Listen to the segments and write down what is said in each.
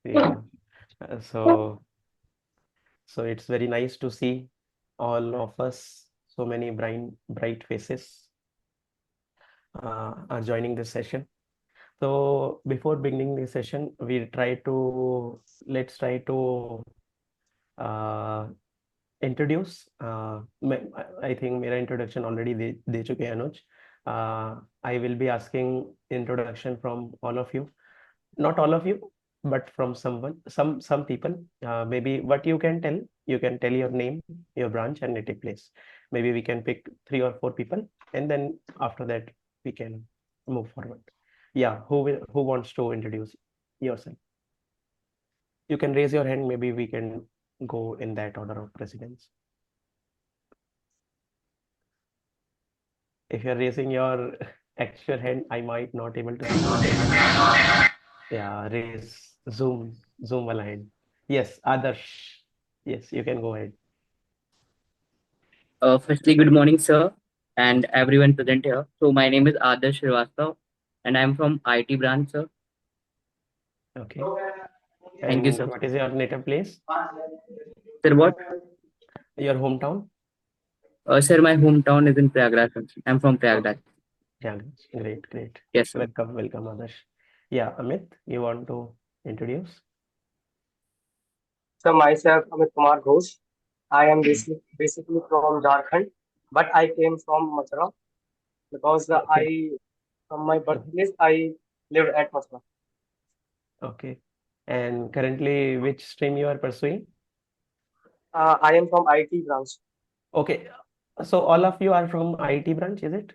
Yeah. So it's very nice to see all of us, so many bright faces are joining this session. So before beginning the session, let's try to uh, introduce. I think मेरा introduction already दे चुके हैं अनुज. I will be asking introduction from all of you. Not all of you, but from some people. Maybe what you can tell your name, your branch, and native place. Maybe we can pick 3 or 4 people, and then after that we can move forward. Yeah, who wants to introduce yourself? You can raise your hand. Maybe we can go in that order of precedence. If you're raising your actual hand, I might not able to see you. Yeah, raise Zoom wala hand. Yes, Adarsh. Yes, you can go ahead. Firstly, good morning, sir, and everyone present here. So, my name is Adarsh Srivastav, and I'm from IT branch, sir. Okay. Thank you, And sir. what is your native place? Sir, what? Your hometown? Sir, my hometown is in Prayagraj. Sir. I'm from Prayagraj. Yeah, great, great. Yes, sir. Welcome, Adarsh. Yeah, Amit, you want to introduce? So myself, Amit Kumar Ghosh. I am basically from Jharkhand, but I came from Mathura because Okay, from my mhm, birthplace, I lived at Mathura. okay. And currently, which stream you are pursuing? I am from IT branch. Okay, so all of you are from IT branch, is it?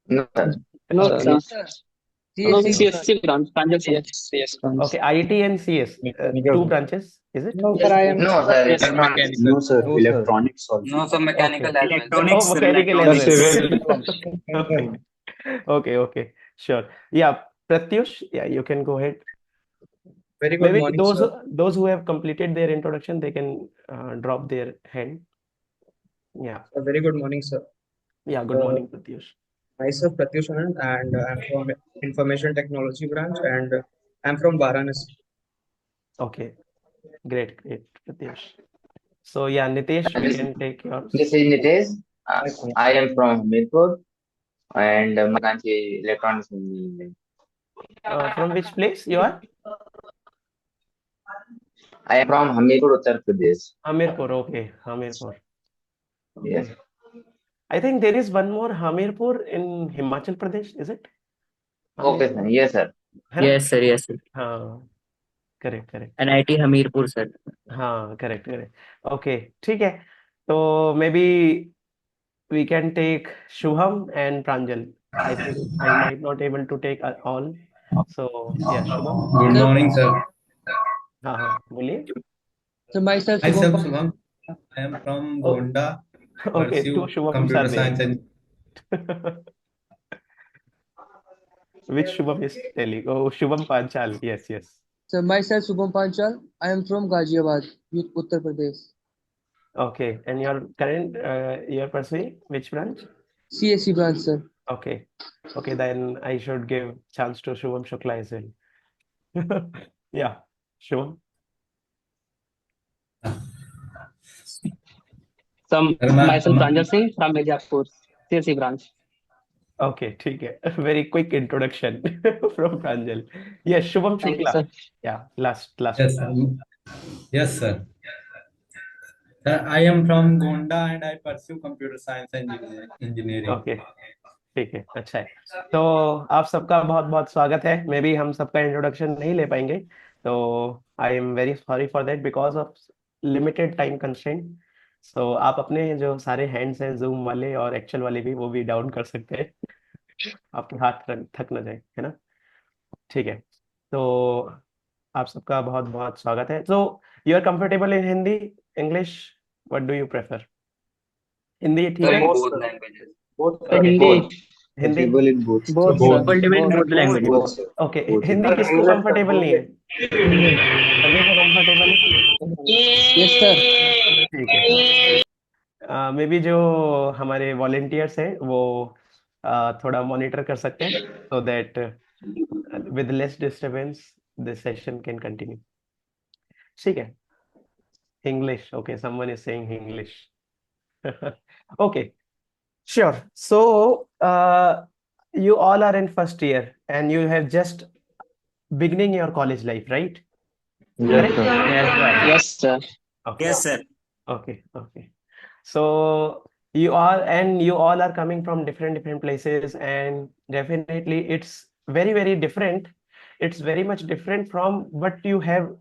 No, sir. No, Okay, sir. No, CSC. CSC branch, Pranjal sir. CS branch. okay. IT and CS, two Mechanical. branches, is it? No, sir, I am. No, sir. Yes, Electronics. mechanical. No, sir. No, sir. Electronics also. No, some Okay. mechanical as well. Electronics, Oh, sir, mechanical as The electronics. well. civil also. Okay. Okay, okay. Sure. Yeah, Pratyush, yeah, you can go ahead. Very good Maybe morning, sir. those who have completed their introduction, they can drop their hand. Yeah. A very good morning, sir. Yeah, good morning, Pratyush. Myself, Pratyush Anand, and I'm from Information Technology branch, and I'm from Varanasi. Okay, great, great, Pratyush. So yeah, Nitesh, we This, can take this yours. is Nitesh. Hi, sir. I am from Mirpur and my branch is electronics engineering. From which place you are? I am from Hamirpur, Uttar Pradesh. Hamirpur, okay, Hamirpur. Yes. Okay. I think there is one more Hamirpur in Himachal Pradesh, is it? Okay, Hamirpur, sir. Yes, sir. है ना? Yes, sir. Yes, sir. हाँ, correct, correct. NIT Hamirpur, sir. हाँ, correct, correct. Okay, ठीक है. तो maybe we can take Shubham and Pranjal. I think I might not able to take all. So yeah, Shubham. Good Sir, morning, sir. हाँ हाँ बोलिए. so myself, Myself, Shubham. Shubham. I am from Oh, Gonda. okay, two Pursue Shubhams are computer science there. and Which Shubham is telling? Oh, Shubham Panchal. Yes, yes. So myself, Shubham Panchal. I am from Ghaziabad, Uttar Pradesh. Okay, and your current you're pursuing which branch? CSC branch, sir. Okay, okay, then I should give chance to Shubham Shukla as well. Yeah, Shubham. Some myself, Arma- Pranjal Singh from Mirzapur, CSC branch. Okay, ठीक है. Very quick introduction from Pranjal. Yes, Shubham Thank you, Shukla. sir. Yeah, last yes, one. yes, sir. I am from Gonda and I pursue computer science and engineering. Okay, ठीक है, अच्छा है. तो आप सबका बहुत बहुत स्वागत है. मे बी हम सबका इंट्रोडक्शन नहीं ले पाएंगे, तो I am very sorry for that because of limited time constraint. So आप अपने जो सारे हैंड्स हैं जूम वाले और एक्चुअल वाले भी, वो भी डाउन कर सकते हैं. आपके हाथ थक ना जाए, है ना? ठीक है. तो आप सबका बहुत बहुत स्वागत है. So you are comfortable in Hindi, English, what do you prefer? Hindi ठीक Sir, है? in Both, both sir. languages. Both, So sir. Okay, Hindi, Both. Hindi. Comfortable in both. both, sir. Both. Comfortable in both Both. languages. Both, sir. Okay, Both. Hindi Sir, किसको English, sir. Comfortable नहीं है? सभी को comfortable है? Yes, sir. ठीक है. May be जो हमारे वॉलेंटियर्स हैं वो थोड़ा मॉनिटर कर सकते हैं, so that with less disturbance this session can continue. ठीक है. English. Okay, someone is saying English. Okay, sure. So, you all are in first year and you have just beginning your college life, right? Yes, Correct? sir. Yes, right. Yes, sir. Okay. Yes, sir. Okay. So you all are coming from different places, and definitely it's very different. It's very much different from what you have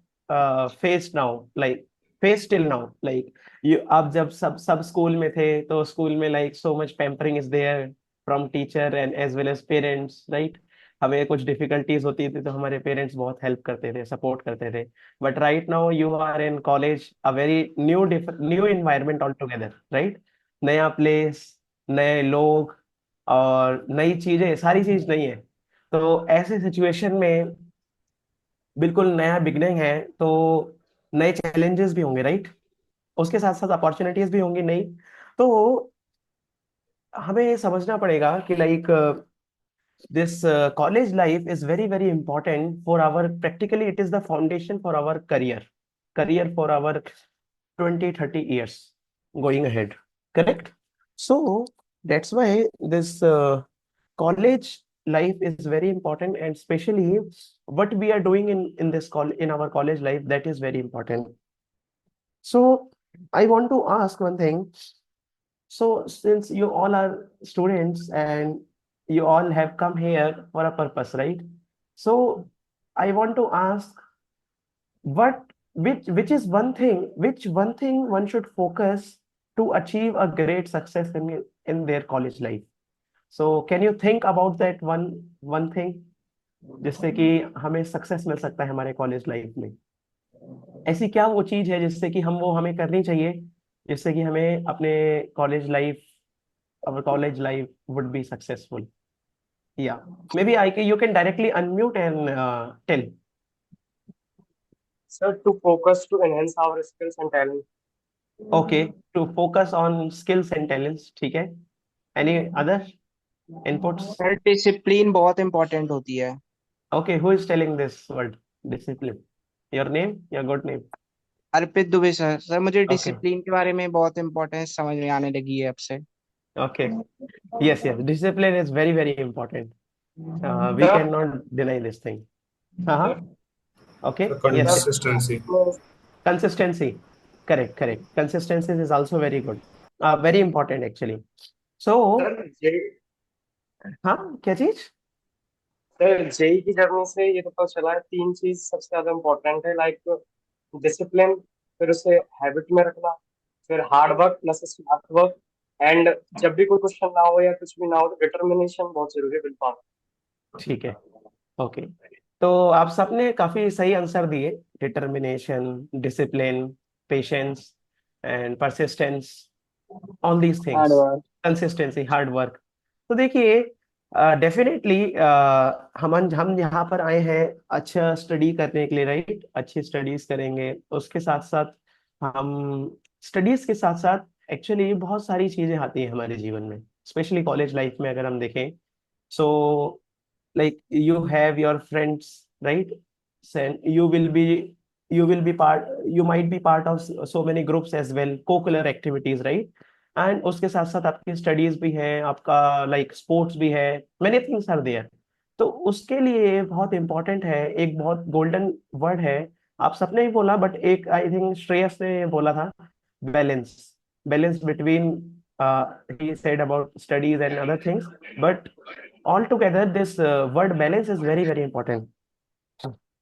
faced now, like faced till now. Like you आप जब सब school में थे तो school में like so much pampering is there from teacher and as well as parents, right? हमें कुछ difficulties होती थी तो हमारे पेरेंट्स बहुत हेल्प करते थे, सपोर्ट करते थे. But right now you are in college, a very new environment altogether, right? नया प्लेस, नए लोग और नई चीजें, सारी चीज नई है. तो ऐसे सिचुएशन में बिल्कुल नया बिगनिंग है, तो नए चैलेंजेस भी होंगे, राइट? उसके साथ साथ अपॉर्चुनिटीज भी होंगी नई. तो हमें ये समझना पड़ेगा कि like this college life is very important for our, practically it is the foundation for our career for our 20-30 years going ahead, correct? So that's why this college life is very important, and especially what we are doing in this in our college life, that is very important. So I want to ask one thing. So since you all are students and you all have come here for a purpose, right? So I want to ask what which one thing one should focus to achieve a great success in their college life. So can you think about that one thing जिससे कि हमें success मिल सकता है हमारे college life में? ऐसी क्या वो चीज है जिससे कि हम वो हमें करनी चाहिए, जिससे कि हमें अपने college life our college life would be successful? Yeah, maybe you can directly unmute and tell. Sir, to focus to enhance our skills and talent. Okay, to focus on skills and talents. ठीक है. Any other inputs? Sir discipline बहुत important होती है. Okay, who is telling this word discipline? Your name, your good name. Arpit Dubey sir. Sir मुझे Okay. Discipline के बारे में बहुत इम्पोर्टेंस समझ में आने लगी है अब से. Okay. Yes, discipline is very important. We Sir, cannot deny this thing. Okay. Yes. Consistency. Consistency. Correct. Consistency is also very good. Very important actually. So हाँ, क्या चीज? सर जेई की जर्नी से ये तो पता चला है 3 चीज सबसे ज्यादा इम्पोर्टेंट है, लाइक डिसिप्लिन, फिर उसे हैबिट में रखना, फिर hard work plus smart work, and जब भी कोई क्वेश्चन ना हो या कुछ भी ना हो तो डिटर्मिनेशन बहुत जरूरी है विल पावर. ठीक है. ओके, तो आप सबने काफी सही आंसर दिए. Determination, discipline, patience and persistence, all these hard things, work. Consistency, hard work. तो देखिए डेफिनेटली हम यहाँ पर आए हैं अच्छा स्टडी करने के लिए, राइट? अच्छी स्टडीज करेंगे. उसके साथ साथ हम स्टडीज के साथ साथ एक्चुअली बहुत सारी चीजें आती हैं हमारे जीवन में, स्पेशली कॉलेज लाइफ में अगर हम देखें. सो like you have your friends, right? And you might be part of so many groups as well, co-curricular activities, right? And उसके साथ साथ आपकी स्टडीज भी है, आपका लाइक स्पोर्ट्स भी है, many things are there. तो उसके लिए बहुत इंपॉर्टेंट है, एक बहुत गोल्डन वर्ड है, आप सबने ही बोला, बट एक आई थिंक श्रेयस ने बोला था, balance between he said about studies and other things, but altogether this word balance is very important,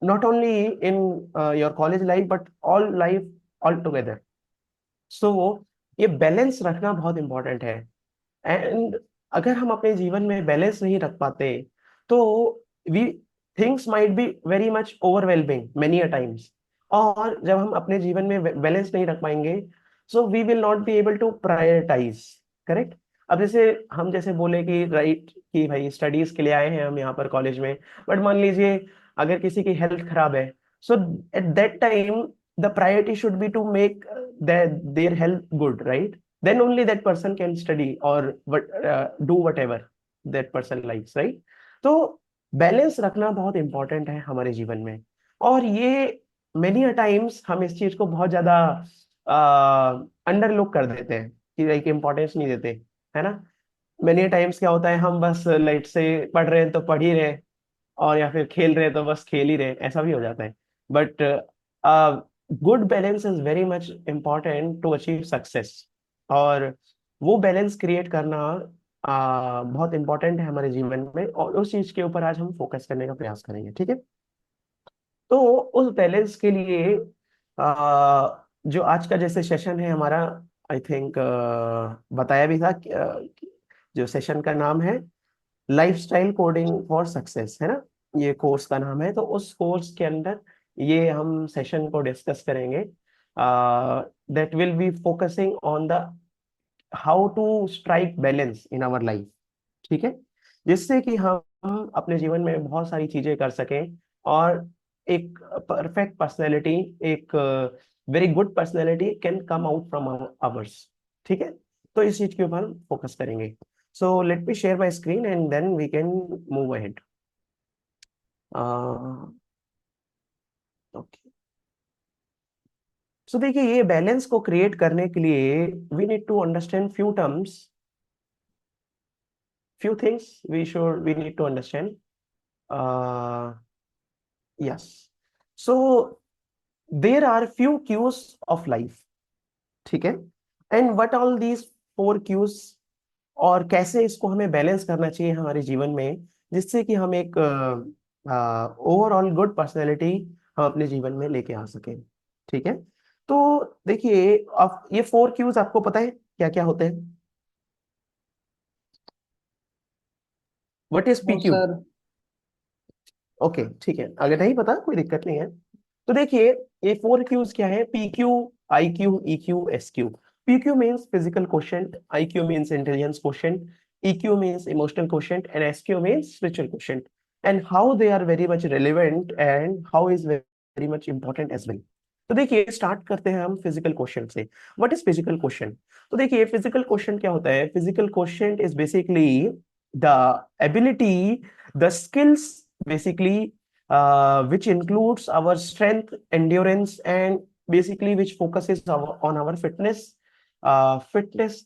not only in your college life but all life altogether. So ये balance रखना बहुत important है. And अगर हम अपने जीवन में balance नहीं रख पाते तो we things might be very much overwhelming many a times. और जब हम अपने जीवन में बैलेंस नहीं रख पाएंगे, so we will not be able to prioritise, correct? अब जैसे बोले कि राइट कि भाई स्टडीज के लिए आए हैं हम यहाँ पर कॉलेज में, बट मान लीजिए अगर किसी की हेल्थ खराब है, so at that time the priority should be to make their health good, right? Then only that person can study or do whatever that person likes, right? तो बैलेंस रखना बहुत इंपॉर्टेंट है हमारे जीवन में. और ये मेनी अ टाइम्स हम इस चीज को बहुत ज्यादा अंडरलुक कर देते हैं कि लाइक इम्पोर्टेंस नहीं देते, है ना। मेनी टाइम्स क्या होता है, हम बस लाइट से पढ़ रहे हैं तो पढ़ ही रहे हैं, और या फिर खेल रहे हैं तो बस खेल ही रहे हैं, ऐसा भी हो जाता है। But good balance is very much important to achieve success, और वो बैलेंस क्रिएट करना बहुत इंपॉर्टेंट है हमारे जीवन में, और उस चीज के ऊपर आज हम फोकस करने का प्रयास करेंगे, ठीक है। तो उस बैलेंस के लिए जो आज का जैसे सेशन है हमारा, आई थिंक बताया भी था कि जो सेशन का नाम है लाइफस्टाइल कोडिंग फॉर सक्सेस, है ना, ये कोर्स का नाम है। तो उस कोर्स के अंदर ये हम सेशन को डिस्कस करेंगे, that will be focusing on the how to strike balance in our life, ठीक है, जिससे कि हम अपने जीवन में बहुत सारी चीजें कर सकें, और एक परफेक्ट पर्सनैलिटी, एक very good personality can come out from hours, ठीक है। तो इस चीज के ऊपर हम फोकस करेंगे। So let me share my screen and then we can move ahead. Okay, so देखिए, ये बैलेंस को क्रिएट करने के लिए we need to understand few terms, few things we need to understand. Yes, so there are few cues of life, ठीक है, and what all these four cues, और कैसे इसको हमें बैलेंस करना चाहिए हमारे जीवन में, जिससे कि हम एक ओवरऑल गुड पर्सनैलिटी हम अपने जीवन में लेके आ सके, ठीक है। तो देखिए, अब ये फोर क्यूज आपको पता है क्या क्या होते हैं? What is no PQ? Sir. Okay, ठीक है, अगर नहीं पता कोई दिक्कत नहीं है। तो देखिए, ये फोर क्यूज क्या है? PQ, IQ, EQ, SQ। PQ means physical quotient, IQ means intelligence quotient, EQ means emotional quotient, and SQ means spiritual quotient, and how they are very much relevant and how is very much important as well। तो देखिए, start करते हैं हम physical question से। What is physical question? तो देखिए, physical question क्या होता है? Physical question is basically the ability, the skills basically, which includes our strength, endurance, and basically which focuses on our fitness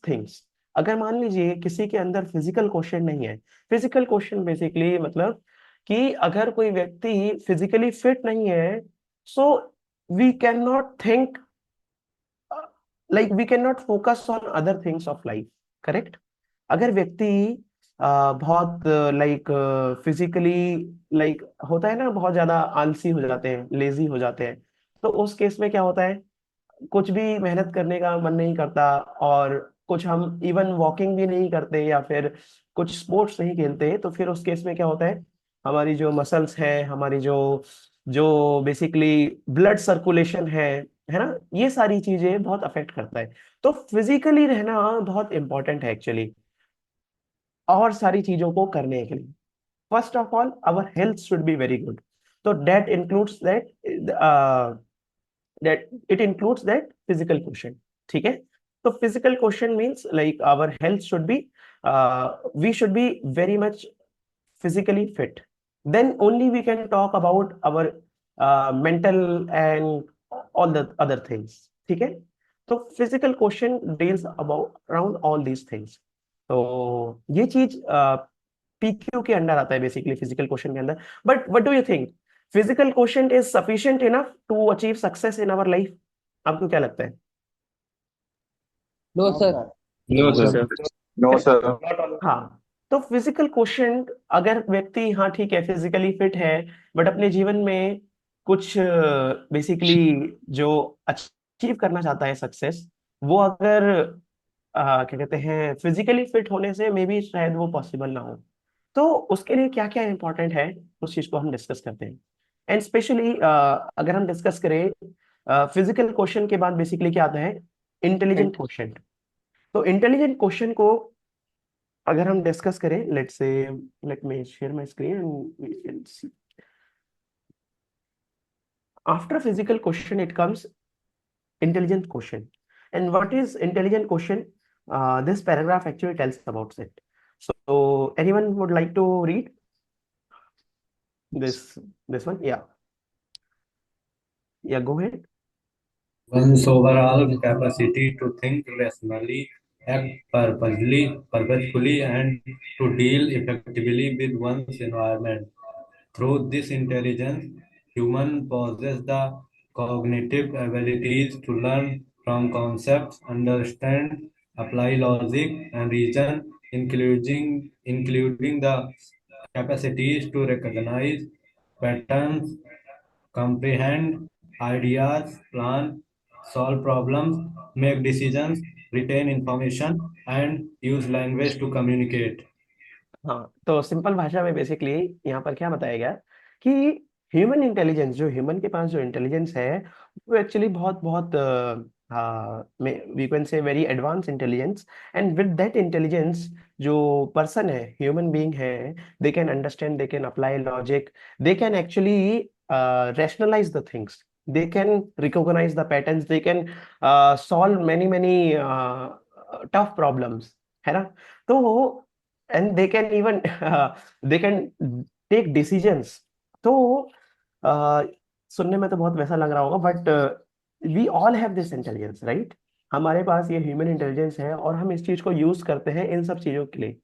things। अगर मान लीजिए किसी के अंदर फिजिकल क्वेश्चन नहीं है, फिजिकल क्वेश्चन बेसिकली मतलब कि अगर कोई व्यक्ति फिजिकली फिट नहीं है, so we can not think, like we can not focus on other things of life, correct. अगर व्यक्ति बहुत लाइक फिजिकली, लाइक होता है ना, बहुत ज्यादा आलसी हो जाते हैं, लेजी हो जाते हैं, तो उस केस में क्या होता है, कुछ भी मेहनत करने का मन नहीं करता, और कुछ हम इवन वॉकिंग भी नहीं करते या फिर कुछ स्पोर्ट्स नहीं खेलते, तो फिर उस केस में क्या होता है, हमारी जो मसल्स है, हमारी जो जो बेसिकली ब्लड सर्कुलेशन है ना, ये सारी चीजें बहुत अफेक्ट करता है। तो फिजिकली रहना बहुत इंपॉर्टेंट है एक्चुअली, और सारी चीजों को करने के लिए। First of all, our health should be very good. तो that includes that it includes that physical quotient, ठीक है। तो physical quotient means like our health should be, we should be very much physically fit, then only we can talk about our mental and all the other things, ठीक है। तो physical quotient deals about around all these things। तो ये चीज PQ के under आता है, basically physical question के अंदर। But what do you think, physical question is sufficient enough to achieve success in our life? आपको क्या लगता है? No sir. No No, sir. sir. No sir. Not all. हाँ, तो फिजिकल क्वेश्चन, अगर व्यक्ति, हाँ ठीक है, फिजिकली फिट है, बट अपने जीवन में कुछ बेसिकली जो अचीव करना चाहता है सक्सेस, वो अगर क्या कहते हैं, फिजिकली फिट होने से मे बी शायद वो पॉसिबल ना हो। तो उसके लिए क्या क्या इंपॉर्टेंट है, उस चीज को हम डिस्कस करते हैं। एंड स्पेशली अगर हम डिस्कस करें फिजिकल क्वेश्चन के बाद बेसिकली क्या आता है, इंटेलिजेंट क्वेश्चन। तो इंटेलिजेंट क्वेश्चन को अगर हम डिस्कस करें, let me share my screen and we can see. After physical question it comes intelligent question. And what is intelligent question? This paragraph actually tells about it. So anyone would like to read this one? Yeah. Yeah, go ahead. One's overall capacity to think rationally, act purposefully, and to deal effectively with one's environment. Through this intelligence, human possess the cognitive abilities to learn from concepts, understand, apply logic, and reason, including the capacities to recognize patterns, comprehend ideas, plan, solve problems, make decisions, retain information, and use language to communicate. हाँ, तो simple भाषा में basically यहाँ पर क्या बताया गया कि ह्यूमन इंटेलिजेंस, जो ह्यूमन के पास जो इंटेलिजेंस है, वो एक्चुअली बहुत बहुत we can say very advance intelligence. And with that intelligence, जो पर्सन है, ह्यूमन बीइंग है, they can understand, they can apply logic, they can actually rationalize the things, they can recognize the patterns, they can solve many many tough problems, है ना? तो and they can even they can take decisions। तो सुनने में तो बहुत वैसा लग रहा होगा, but we all have this intelligence, right? हमारे पास ये ह्यूमन इंटेलिजेंस है और हम इस चीज को यूज करते हैं इन सब चीजों के लिए।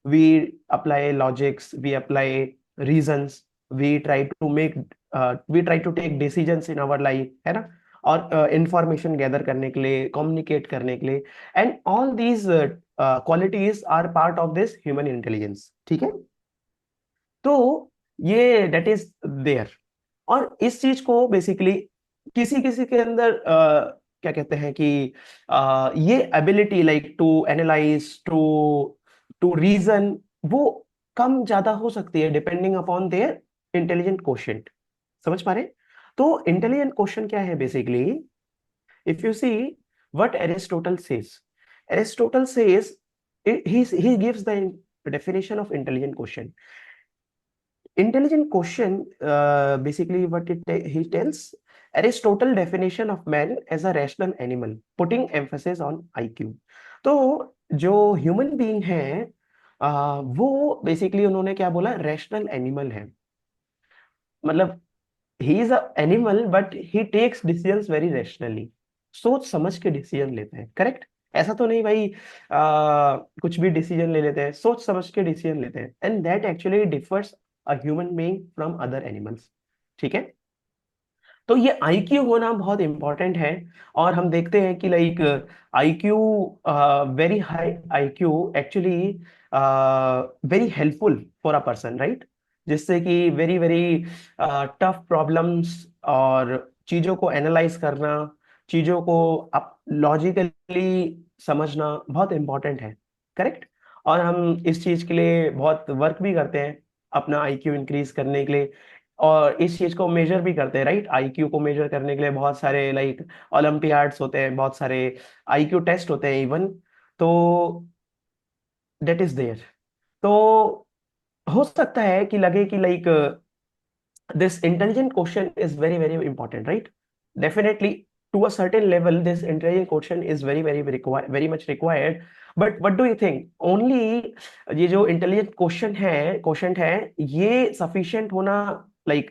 we apply logics, we apply reasons, we try to make we try to take decisions in our life, है ना? और इंफॉर्मेशन गैदर करने के लिए, कम्युनिकेट करने के लिए, and all these qualities are part of this human intelligence. ठीक है, तो ये डेट इज देयर। और इस चीज को बेसिकली किसी किसी के अंदर क्या कहते हैं कि ये ability like to analyse, to to reason, वो कम ज्यादा हो सकती है depending upon their intelligent quotient. समझ पा रहे? तो इंटेलिजेंट क्वोशिएंट क्या है basically? If you see what Aristotle says, he gives the definition of intelligent quotient. Intelligent quotient, basically what he tells, Aristotle definition of man as a rational animal, putting emphasis on IQ। तो जो human being है, वो basically उन्होंने क्या बोला? Rational animal है। मतलब he is a animal but he takes decisions very rationally, सोच समझ के डिसीजन लेते हैं। करेक्ट? ऐसा तो नहीं भाई कुछ भी डिसीजन ले लेते हैं, सोच समझ के डिसीजन लेते हैं। And that actually differs a human being from other animals. ठीक है, तो ये आईक्यू होना बहुत इंपॉर्टेंट है। और हम देखते हैं कि like IQ, very high IQ actually very helpful for a person, right? जिससे कि वेरी वेरी टफ प्रॉब्लम्स और चीजों को एनालाइज करना, चीजों को आप लॉजिकली समझना बहुत इंपॉर्टेंट है। करेक्ट? और हम इस चीज के लिए बहुत वर्क भी करते हैं अपना आईक्यू इंक्रीज करने के लिए, और इस चीज को मेजर भी करते हैं, राइट? आईक्यू को मेजर करने के लिए बहुत सारे लाइक ओलंपियाड्स होते हैं, बहुत सारे आईक्यू टेस्ट होते हैं इवन। तो डेट इज देयर। तो हो सकता है कि लगे कि like this intelligent quotient is very very important, right? Definitely, to a certain level this intelligent quotient is very much required। but what do you think? only ये जो intelligent quotient है, ये sufficient होना, like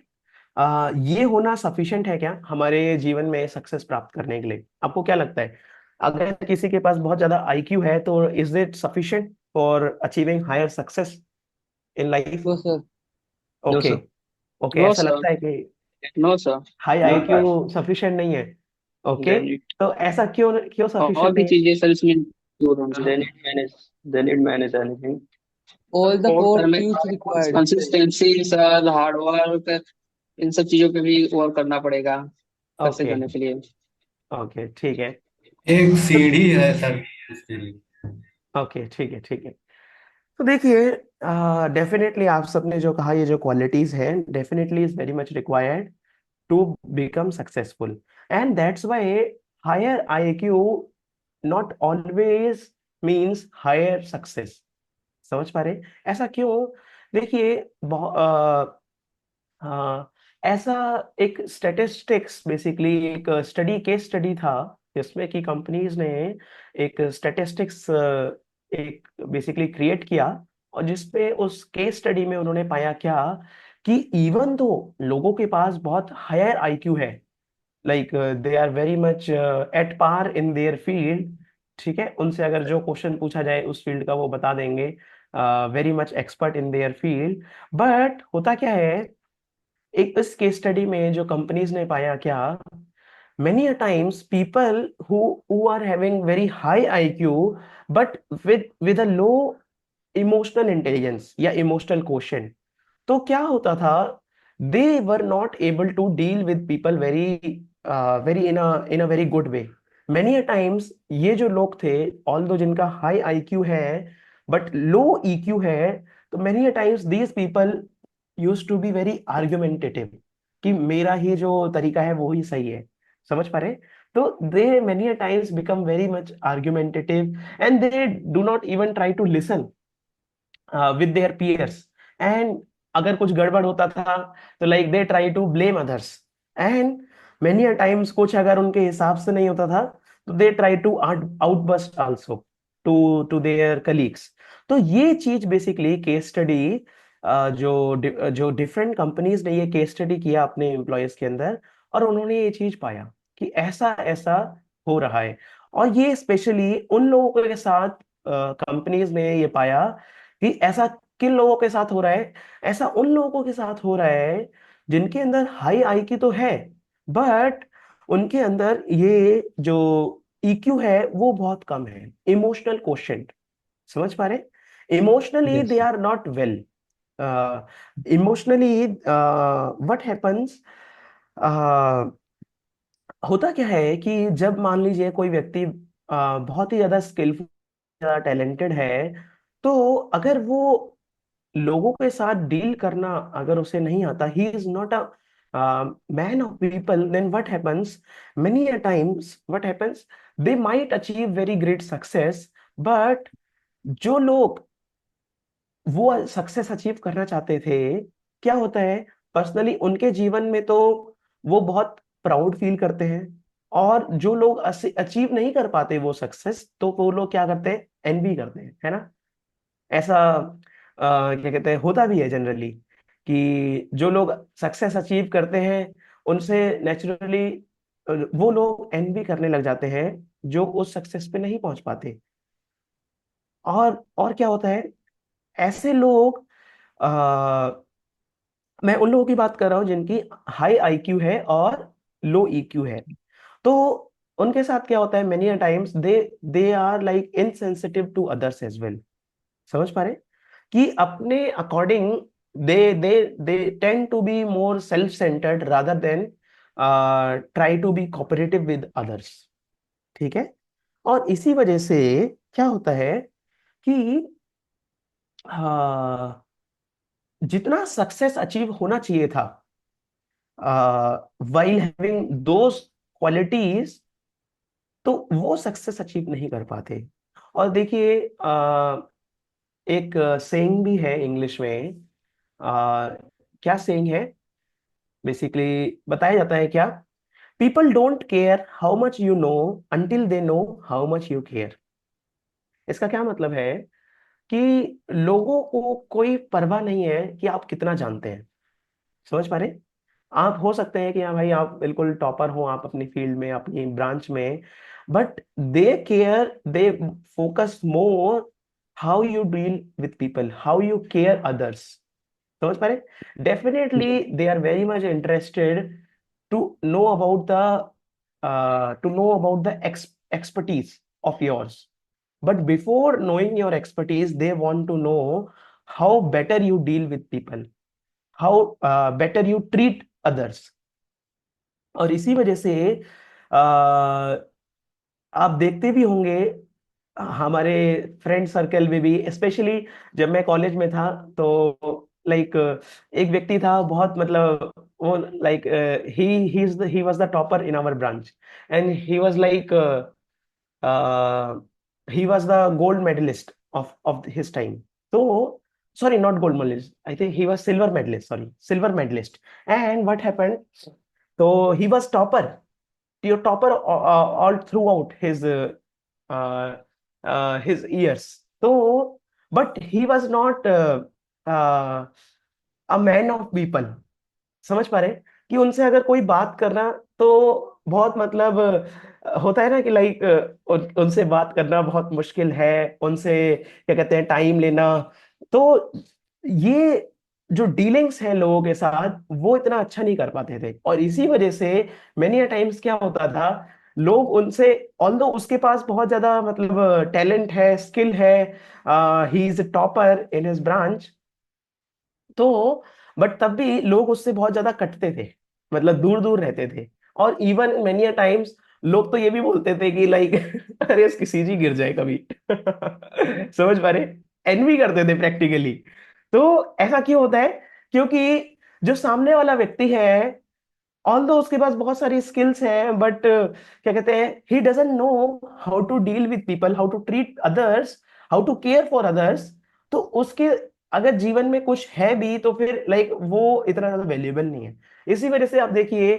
ये होना sufficient है क्या हमारे जीवन में सक्सेस प्राप्त करने के लिए? आपको क्या लगता है? अगर किसी के पास बहुत ज्यादा आईक्यू है, तो is it sufficient for achieving higher success in life? No, sir. No, okay, sir. Okay, No, ऐसा sir. लगता है कि No, sir. High IQ sufficient नहीं है? ओके, Then it, तो ऐसा क्यों क्यों all सफिशिएंट the नहीं चीजें सर इसमें include होनी चाहिए। Then it manage. Then it manage anything. All the और core सर में cues required. Consistency, sir hard work, इन सब चीजों पे भी वर्क करना पड़ेगा है? सक्सेस ओके, होने के लिए। ओके, ठीक है। एक तो सीढ़ी है सर इसके लिए। ओके, ठीक है, ठीक है। तो देखिए, डेफिनेटली आप सबने जो कहा, ये जो क्वालिटीज है definitely is very much required to become successful. And that's why higher IQ not always means higher success. समझ पा रहे? ऐसा क्यों? देखिए, हाँ, ऐसा एक स्टैटिस्टिक्स, बेसिकली एक स्टडी, केस स्टडी था, जिसमें कि कंपनीज ने एक स्टैटिस्टिक्स एक बेसिकली क्रिएट किया, और जिसपे उस केस स्टडी में उन्होंने पाया क्या, कि इवन दो लोगों के पास बहुत हायर आईक्यू है, like they are very much at par in their field. ठीक है, उनसे अगर जो क्वेश्चन पूछा जाए उस फील्ड का वो बता देंगे, very much expert in their field. But होता क्या है, एक इस केस स्टडी में जो कंपनीज ने पाया क्या, many a times people who are having very high IQ but with a low emotional intelligence या emotional quotient, तो क्या होता था, they were not able to deal with people very in a very good way. Many a times ये जो लोग थे, although जिनका high IQ है but low EQ है, तो many a times these people used to be very argumentative कि मेरा ही जो तरीका है वो ही सही है। समझ पा रहे? तो they many a times become very much argumentative and they do not even try to listen with their peers, and अगर कुछ गड़बड़ होता था तो like they try to blame others, and many a times कुछ अगर उनके हिसाब से नहीं होता था तो they try to outburst also to their colleagues. तो ये चीज बेसिकली केस स्टडी, जो डिफरेंट कंपनीज ने ये केस स्टडी किया अपने एम्प्लॉयज के अंदर, और उन्होंने ये चीज पाया कि ऐसा ऐसा हो रहा है। और ये स्पेशली उन लोगों के साथ कंपनीज ने ये पाया कि ऐसा किन लोगों के साथ हो रहा है, ऐसा उन लोगों के साथ हो रहा है जिनके अंदर हाई आईक्यू तो है बट उनके अंदर ये जो ईक्यू है वो बहुत कम है, इमोशनल क्वोशंट। समझ पा रहे? Emotionally Yes, they sir. Are not well. Emotionally what happens, होता क्या है कि जब मान लीजिए कोई व्यक्ति बहुत ही ज्यादा स्किलफुल, ज्यादा टैलेंटेड है, तो अगर वो लोगों के साथ डील करना अगर उसे नहीं आता, he is not a man of people, then what happens, many a times what happens, they might achieve very great success, but जो लोग वो सक्सेस अचीव करना चाहते थे, क्या होता है, पर्सनली उनके जीवन में तो वो बहुत प्राउड फील करते हैं, और जो लोग अचीव नहीं कर पाते वो सक्सेस, तो वो लोग क्या करते हैं, एनवी करते हैं, है ना? ऐसा क्या कहते हैं, होता भी है जनरली कि जो लोग सक्सेस अचीव करते हैं उनसे नेचुरली वो लोग एनवी करने लग जाते हैं जो उस सक्सेस पे नहीं पहुंच पाते। और क्या होता है, ऐसे लोग, आ, मैं उन लोगों की बात कर रहा हूँ जिनकी हाई आईक्यू है और लो ईक्यू है। तो उनके साथ क्या होता है, many times they they are like insensitive to others as well. समझ पा रहे? कि अपने according they they they tend to be more self centred rather than try to be cooperative with others. ठीक है, और इसी वजह से क्या होता है कि जितना सक्सेस अचीव होना चाहिए था while having those qualities, तो वो सक्सेस अचीव नहीं कर पाते। और देखिए एक सेइंग भी है इंग्लिश में, क्या सेइंग है, बेसिकली बताया जाता है क्या, people don't care how much you know until they know how much you care. इसका क्या मतलब है कि लोगों को कोई परवाह नहीं है कि आप कितना जानते हैं। समझ पा रहे? आप हो सकते हैं कि हाँ भाई आप बिल्कुल टॉपर हो आप अपनी फील्ड में अपनी ब्रांच में, but they care, they focus more how you deal with people, how you care others. समझ पा रहे? Definitely they are very much interested to know about the expertise of yours, but before knowing your expertise they want to know how better you deal with people, how better you treat others। और इसी वजह से आप देखते भी होंगे हमारे friend circle में भी, स्पेशली जब मैं कॉलेज में था, तो लाइक एक व्यक्ति था बहुत, मतलब वो like he was the topper in our branch, and he was like he was the gold medalist of his time। So sorry, not gold medalist, I think he was silver medalist, sorry, silver medalist। And what happened, so he was topper, your topper all throughout uh, his years। So but he was not uh, a man of people। समझ पा रहे? कि उनसे अगर कोई बात करना तो बहुत मतलब होता है ना कि लाइक उनसे बात करना बहुत मुश्किल है, उनसे क्या कहते हैं टाइम लेना। तो ये जो डीलिंग्स है लोगों के साथ वो इतना अच्छा नहीं कर पाते थे, और इसी वजह से मेनी अ टाइम्स क्या होता था, लोग उनसे, ऑल्दो उसके पास बहुत ज्यादा मतलब टैलेंट है, स्किल है, he is topper in his branch, तो बट तब भी लोग उससे बहुत ज्यादा कटते थे, मतलब दूर दूर रहते थे। और इवन मेनी अ टाइम्स लोग तो ये भी बोलते थे कि लाइक अरे इसकी सीजी गिर जाए कभी समझ पा रहे, एनवी करते थे प्रैक्टिकली। तो ऐसा क्यों होता है? क्योंकि जो सामने वाला व्यक्ति है, ऑल्दो उसके पास बहुत सारी स्किल्स हैं, बट क्या कहते हैं, he doesn't know how to deal with people, how to treat others, how to care for others. तो उसके अगर जीवन में कुछ है भी तो फिर लाइक वो इतना ज्यादा वैल्यूएबल नहीं है। इसी वजह से आप देखिए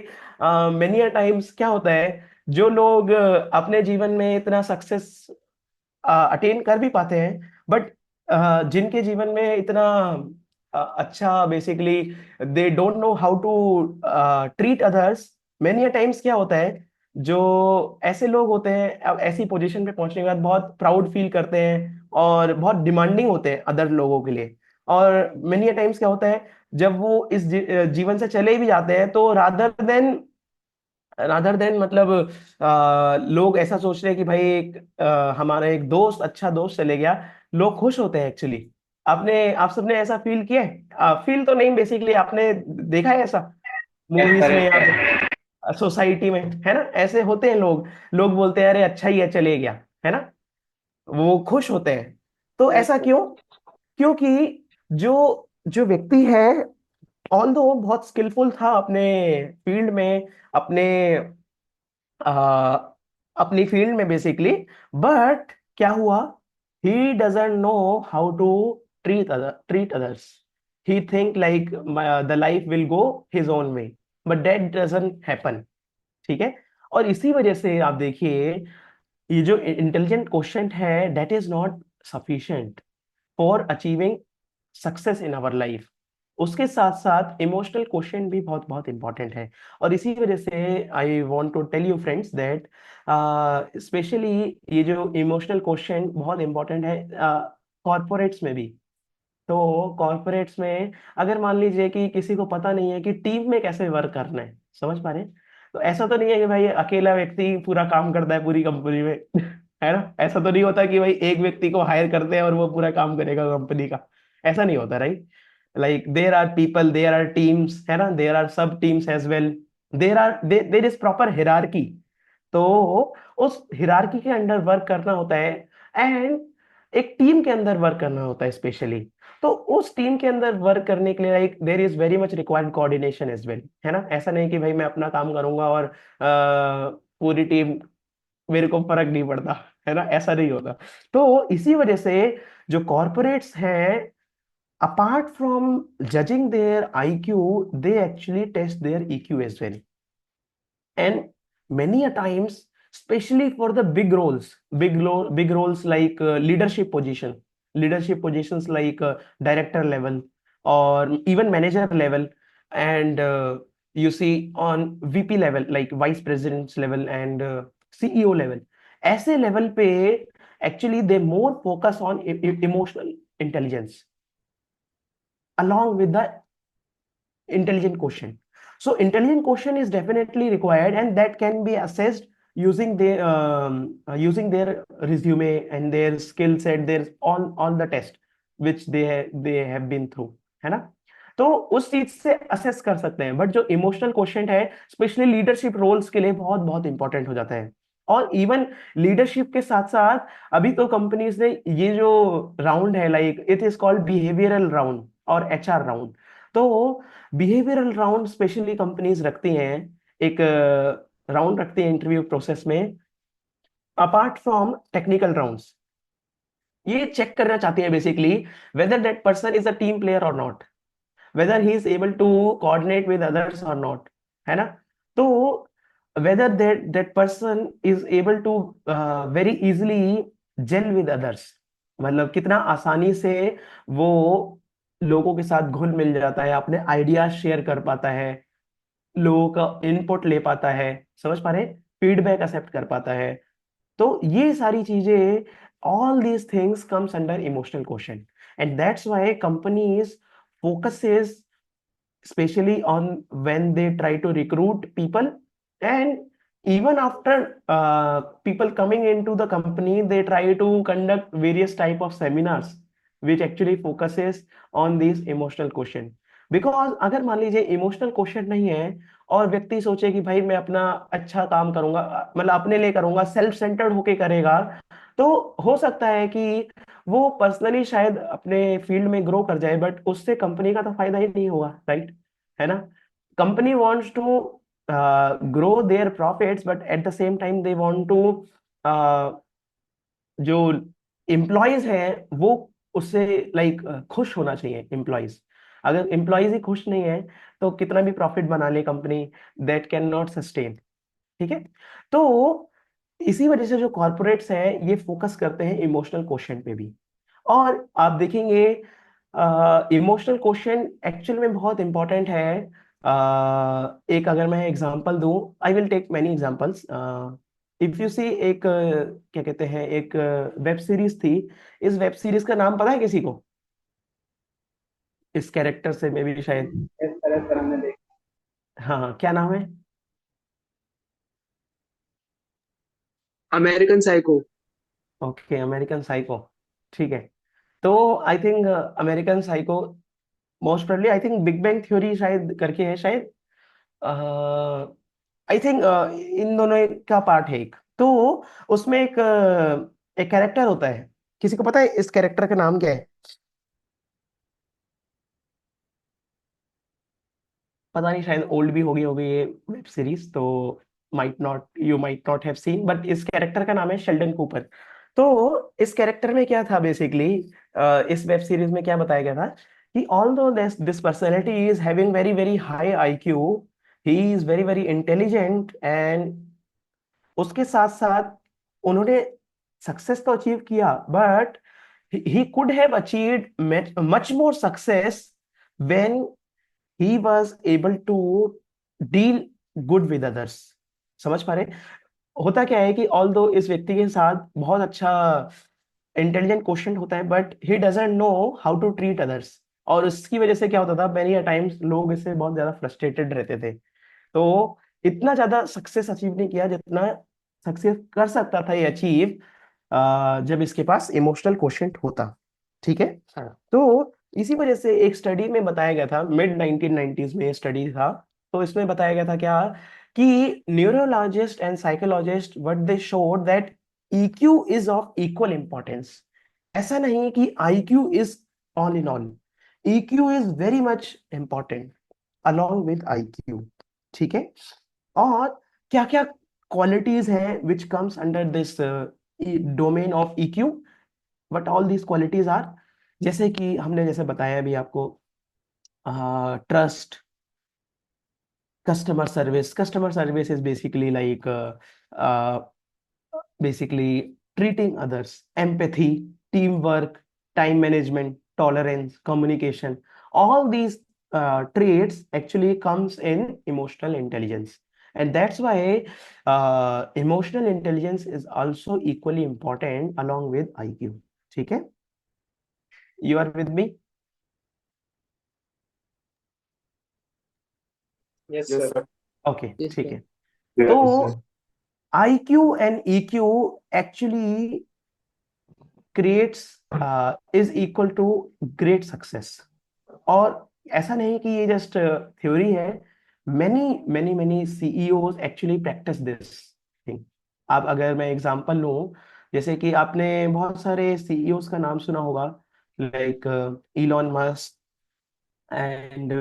मेनी अ टाइम्स क्या होता है, जो लोग अपने जीवन में इतना सक्सेस अटेन कर भी पाते हैं, बट जिनके जीवन में इतना अच्छा basically they don't know how to treat others, many a times क्या होता है, जो ऐसे लोग होते हैं अब ऐसी पोजीशन पे पहुंचने के बाद बहुत प्राउड फील करते हैं और बहुत डिमांडिंग होते हैं अदर लोगों के लिए। और मेनी अ टाइम्स क्या होता है, जब वो इस जीवन से चले भी जाते हैं तो रादर देन मतलब लोग ऐसा सोच रहे हैं कि भाई एक हमारा एक दोस्त, अच्छा दोस्त चले गया, लोग खुश होते हैं एक्चुअली। आपने आप सबने ऐसा फील किया है? फील तो नहीं, बेसिकली आपने देखा है ऐसा मूवीज में करेक्ट या सोसाइटी में, है ना? ऐसे होते हैं लोग, लोग बोलते हैं अरे अच्छा ही है चले गया, है ना? वो खुश होते हैं। तो ऐसा क्यों? क्योंकि जो जो व्यक्ति है, ऑल्दो बहुत स्किलफुल था अपने फील्ड में, अपने आ, अपनी फील्ड में बेसिकली, बट क्या हुआ, he doesn't know how to treat others. He think like the life will go his own way, but that doesn't happen. ठीक है? और इसी वजह से आप देखिए, ये जो इंटेलिजेंट क्वेश्चन है that is not sufficient for achieving success in our life. उसके साथ साथ इमोशनल क्वेश्चन भी बहुत बहुत इंपॉर्टेंट है। और इसी वजह से I want to tell you friends that specially ये जो इमोशनल क्वेश्चन बहुत इंपॉर्टेंट है कॉर्पोरेट्स में भी। तो कॉर्पोरेट्स में अगर मान लीजिए कि किसी को पता नहीं है कि टीम में कैसे वर्क करना है, समझ पा रहे हैं? तो ऐसा तो नहीं है कि भाई अकेला व्यक्ति पूरा काम करता है पूरी कंपनी में है ना? ऐसा तो नहीं होता कि भाई एक व्यक्ति को हायर करते हैं और वो पूरा काम करेगा कंपनी का। ऐसा नहीं होता, right? Like there are people, there are teams, है ना? There are sub teams as well, there is proper hierarchy. तो उस हिरार्की के अंडर वर्क करना होता है, एंड एक टीम के अंदर वर्क करना होता है स्पेशली। तो उस टीम के अंदर वर्क करने के लिए like there is very much required coordination as well, है ना? ऐसा नहीं कि भाई मैं अपना काम करूंगा और पूरी टीम, मेरे को फर्क नहीं पड़ता, है ना? ऐसा नहीं होता। तो इसी वजह से जो कॉर्पोरेट्स हैं, apart from judging their IQ, they actually test their EQ as well. And many a times, especially for the big roles, big roles like leadership positions like director level or even manager level, and you see on VP level like vice presidents level and CEO level, ऐसे level पे actually they more focus on emotional intelligence along with the intelligent quotient. So intelligent quotient is definitely required, and that can be assessed using their resume and their skill set, their all the test which they have been through, है ना? तो उस चीज से assess कर सकते हैं, but जो इमोशनल क्वेश्चन है स्पेशली लीडरशिप रोल्स के लिए बहुत बहुत इंपॉर्टेंट हो जाता है। और इवन लीडरशिप के साथ साथ अभी तो कंपनीज ने ये जो राउंड है, like it is called behavioural round और HR राउंड। तो बिहेवियरल राउंड स्पेशली कंपनीज रखती हैं, एक राउंड रखती है इंटरव्यू प्रोसेस में, अपार्ट फ्रॉम टेक्निकल राउंड्स। ये चेक करना चाहती है basically whether that person is a team player और not, whether he is able to coordinate with others or not, है ना? तो whether that person is able to very easily gel with others, मतलब कितना आसानी से वो लोगों के साथ घुल मिल जाता है, अपने आइडियाज शेयर कर पाता है, लोगों का इनपुट ले पाता है, समझ पा रहे हैं, फीडबैक एक्सेप्ट कर पाता है। तो ये सारी चीजें, all these things comes under emotional quotient, and that's why companies focuses especially on when they try to recruit people, and even after people coming into the company, they try to conduct various type of seminars which actually focuses on these emotional quotient. Because अगर मान लीजिए emotional question नहीं है और व्यक्ति सोचे कि भाई मैं अपना अच्छा काम करूंगा, मतलब अपने लिए करूंगा, सेल्फ सेंटर्ड होके करेगा, तो हो सकता है कि वो पर्सनली शायद अपने फील्ड में ग्रो कर जाए, बट उससे कंपनी का तो फायदा ही नहीं होगा, राइट? है ना? Company wants to grow their profits, but at the same time they want to, जो एम्प्लॉयज हैं वो उससे लाइक खुश होना चाहिए एम्प्लॉयज। अगर एम्प्लॉयज ही खुश नहीं है तो कितना भी प्रॉफिट बना ले company, that can not sustain. ठीक है? तो इसी वजह से जो कॉर्पोरेट्स हैं ये फोकस करते हैं इमोशनल क्वेश्चन पे भी। और आप देखेंगे इमोशनल क्वेश्चन एक्चुअल में बहुत इंपॉर्टेंट है। एक अगर मैं एग्जांपल दूं, I will take many examples. If you see एक क्या कहते हैं, एक वेब सीरीज थी। इस वेब सीरीज का नाम पता है किसी को? इस कैरेक्टर से मे भी शायद, हाँ हाँ, क्या नाम है? American psycho. Okay, American psycho. ठीक है। तो I think American psycho, most probably I think big bang theory शायद करके है शायद, आई थिंक इन दोनों का पार्ट है एक। तो उसमें एक कैरेक्टर होता है, किसी को पता है इस कैरेक्टर का नाम क्या है? पता नहीं, शायद ओल्ड भी होगी ये वेब सीरीज, तो might not have seen, but इस कैरेक्टर का नाम है शेल्डन कूपर। तो इस कैरेक्टर में क्या था बेसिकली, इस वेब सीरीज में क्या बताया गया था कि although this personality is having very very high IQ, he is very very intelligent, and उसके साथ साथ उन्होंने सक्सेस तो अचीव किया, but he could have achieved much more success when he was able to deal good with others। समझ पा रहे? होता क्या है कि ऑल्दो इस व्यक्ति के साथ बहुत अच्छा इंटेलिजेंट क्वेश्चन होता है, but he doesn't know how to treat others, और उसकी वजह से क्या होता था, मेनी टाइम्स लोग इससे बहुत ज्यादा फ्रस्ट्रेटेड रहते थे। तो इतना ज्यादा सक्सेस अचीव नहीं किया जितना सक्सेस कर सकता था ये अचीव जब इसके पास इमोशनल क्वोशंट होता। ठीक है? हाँ। तो इसी वजह से एक स्टडी में बताया गया था, मिड 1990s में स्टडी था, तो इसमें बताया गया था क्या, कि neurologist and psychologist what they showed that EQ is of equal importance. ऐसा नहीं कि IQ is all in all, EQ is very much important along with IQ। ठीक है? और क्या क्या क्वालिटीज हैं which comes under this domain of EQ, what all these qualities are, जैसे कि हमने जैसे बताया अभी आपको, trust, customer service is basically like basically treating others, empathy, teamwork, time management, tolerance, communication, all these traits actually comes in emotional intelligence, and that's why emotional intelligence is also equally important along with IQ। ठीक है? You are with me? Yes, Yes, sir. sir. Okay, Yes, ठीक sir. है। Yes, तो sir. IQ and EQ actually creates is equal to great success। और ऐसा नहीं कि ये जस्ट थ्योरी है, many many many CEOs actually practice this thing. अब अगर मैं एग्जांपल लूं, जैसे कि आपने बहुत सारे CEOs का नाम सुना होगा, like Elon Musk and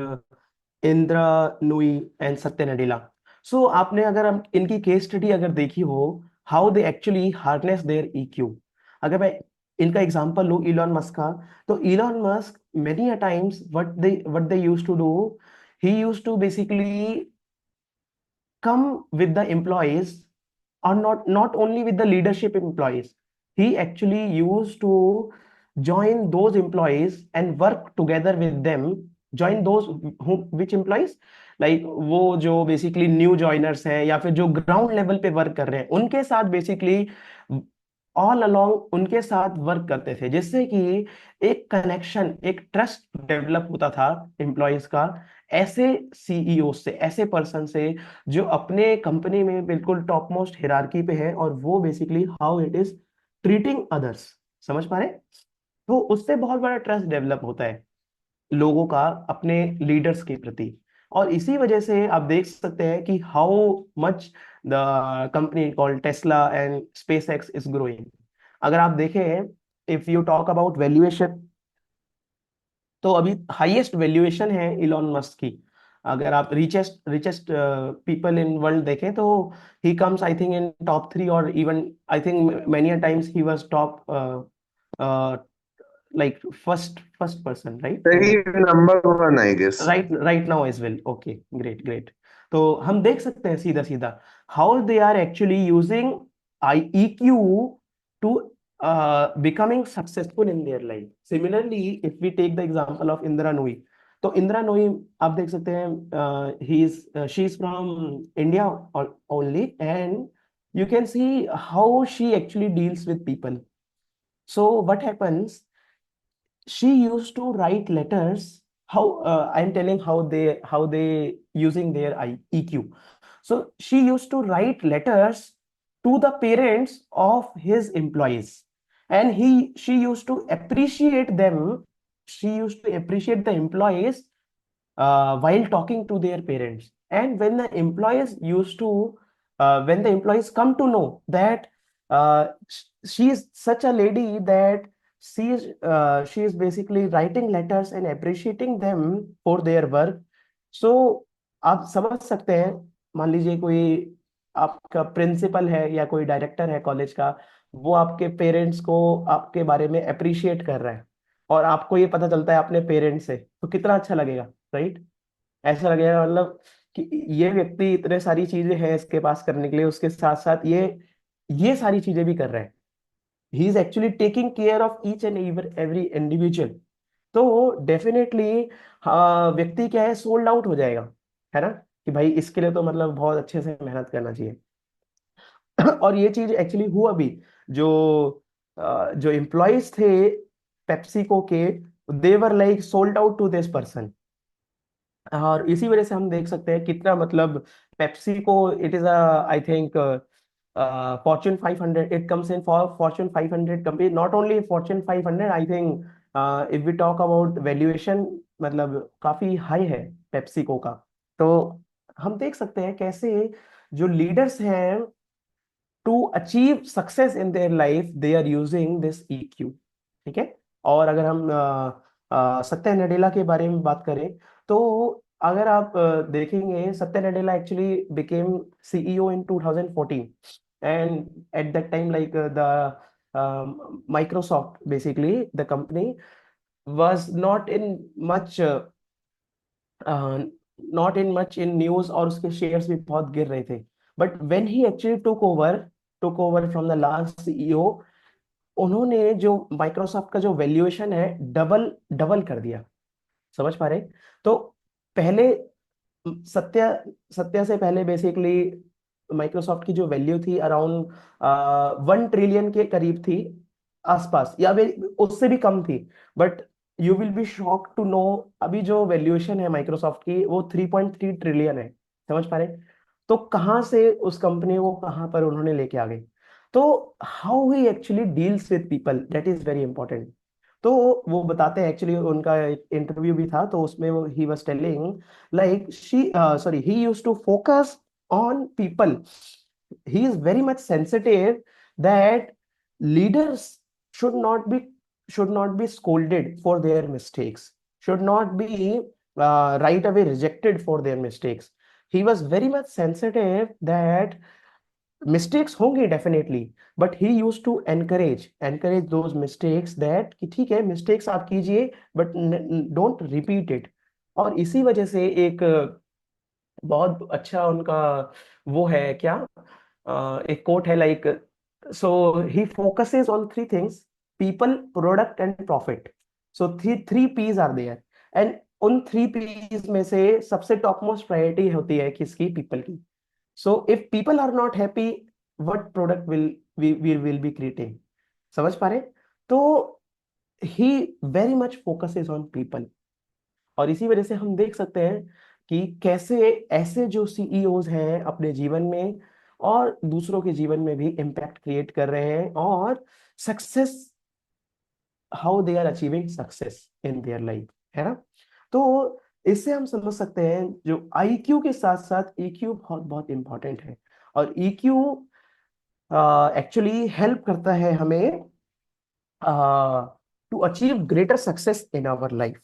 Indra Nooyi and Satya Nadella. सो आपने अगर इनकी केस स्टडी अगर देखी हो, how they actually harness their EQ। अगर मैं इनका एग्जांपल लूं इलॉन मस्क का, तो Elon Musk many a times what they used to do, he used to basically come with the employees, or not only with the leadership employees, he actually used to join those employees and work together with them, join those which employees, like वो जो basically new joiners हैं या फिर जो ground level पे work कर रहे हैं उनके साथ बेसिकली ऑल अलोंग उनके साथ वर्क करते थे, जिससे कि एक कनेक्शन, एक ट्रस्ट डेवलप होता था एम्प्लॉयज का ऐसे सीईओ से, ऐसे पर्सन से जो अपने कंपनी में बिल्कुल टॉप मोस्ट हिरारकी पे है, और वो basically how it is treating others. समझ पा रहे? तो उससे बहुत बड़ा ट्रस्ट डेवलप होता है लोगों का अपने लीडर्स के प्रति। और इसी वजह से आप देख सकते हैं कि how much the company called Tesla and space x is growing. अगर आप देखें, if you talk about valuation, तो अभी हाईएस्ट वैल्यूएशन है इलॉन मस्क की। अगर आप richest richest people in world देखें तो he comes I think in top 3, और even I think many a times he was top like first person, right? He number one, I guess. Right now as well. Okay, great. तो हम देख सकते हैं सीधा सीधा how they are actually using EQ to becoming successful in their life. Similarly, if we take the example of Indra Nooyi, तो इंदिरा नोई आप देख सकते हैं she is from India only, and you can see how she actually deals with people. So what happens, she used to write letters. How I'm telling how they using their EQ. So she used to write letters to the parents of his employees, and she used to appreciate them. She used to appreciate the employees while talking to their parents. And when the employees come to know that she is such a lady that she is basically writing letters and appreciating them for their work. So आप समझ सकते हैं, मान लीजिए कोई आपका principal है या कोई डायरेक्टर है कॉलेज का, वो आपके पेरेंट्स को आपके बारे में अप्रिशिएट कर रहा है, और आपको ये पता चलता है अपने पेरेंट्स से, तो कितना अच्छा लगेगा, राइट? ऐसा लगेगा मतलब कि ये व्यक्ति इतने सारी चीजें हैं इसके पास करने के लिए, उसके साथ साथ ये सारी चीजें भी कर रहा है। He is actually taking care of each and every individual. तो डेफिनेटली व्यक्ति क्या है, सोल्ड आउट हो जाएगा, है ना, कि भाई इसके लिए तो मतलब बहुत अच्छे से मेहनत करना चाहिए। और ये चीज एक्चुअली हुआ भी, जो जो एम्प्लॉयज थे पेप्सिको के, they were like sold out to this person. और इसी वजह से हम देख सकते हैं कितना मतलब पेप्सी को, it is I think Fortune 500, it comes in for Fortune 500 company, not only Fortune 500, I think if we talk about valuation, मतलब काफी हाई है पेप्सिको का। तो हम देख सकते हैं कैसे जो लीडर्स हैं to achieve success in their life, they are using this EQ। ठीक है। और अगर हम सत्या नडेला के बारे में बात करें, तो अगर आप देखेंगे, Satya Nadella actually became CEO in 2014, and at that time like the Microsoft, basically the company was uh, not in much in news, और उसके शेयर्स भी बहुत गिर रहे थे। But when he actually took over from the last CEO, उन्होंने जो Microsoft का जो वैल्यूएशन है डबल डबल कर दिया। समझ पा रहे? तो पहले सत्या सत्या से पहले बेसिकली माइक्रोसॉफ्ट की जो वैल्यू थी अराउंड 1 ट्रिलियन के करीब थी, आसपास, या उससे भी कम थी। But you will be shock to know, अभी जो वैल्यूएशन है माइक्रोसॉफ्ट की वो 3.3 ट्रिलियन है। समझ पा रहे? तो कहाँ से उस कंपनी को कहाँ पर उन्होंने लेके आ गए। तो how he actually deals with people, that is very important. तो वो बताते हैं, एक्चुअली उनका इंटरव्यू भी था, तो उसमें वो he was telling like he used to focus on people. He is very much sensitive that leaders should not be scolded for their mistakes, should not be right away rejected for their mistakes. He was very much sensitive that mistakes होंगे definitely, but he used to encourage those mistakes, that कि ठीक है mistakes आप कीजिए but don't repeat it। और इसी वजह से एक बहुत अच्छा उनका वो है क्या, एक कोट है like, so he focuses on 3 things: people, product and profit. So three P's are there, and उन 3 P's में से सबसे टॉप मोस्ट प्रायोरिटी होती है किसकी? पीपल की. So if people are not happy, what product will be creating? समझ पा रहे? तो he very much focuses on people. और इसी वजह से हम देख सकते हैं कि कैसे ऐसे जो सीईओज हैं अपने जीवन में और दूसरों के जीवन में भी इम्पैक्ट क्रिएट कर रहे हैं, और success, how they are achieving success in their life, है ना? तो इससे हम समझ सकते हैं जो आईक्यू के साथ साथ ईक्यू बहुत बहुत इंपॉर्टेंट है. और ईक्यू एक्चुअली हेल्प करता है हमें to achieve greater success in our life.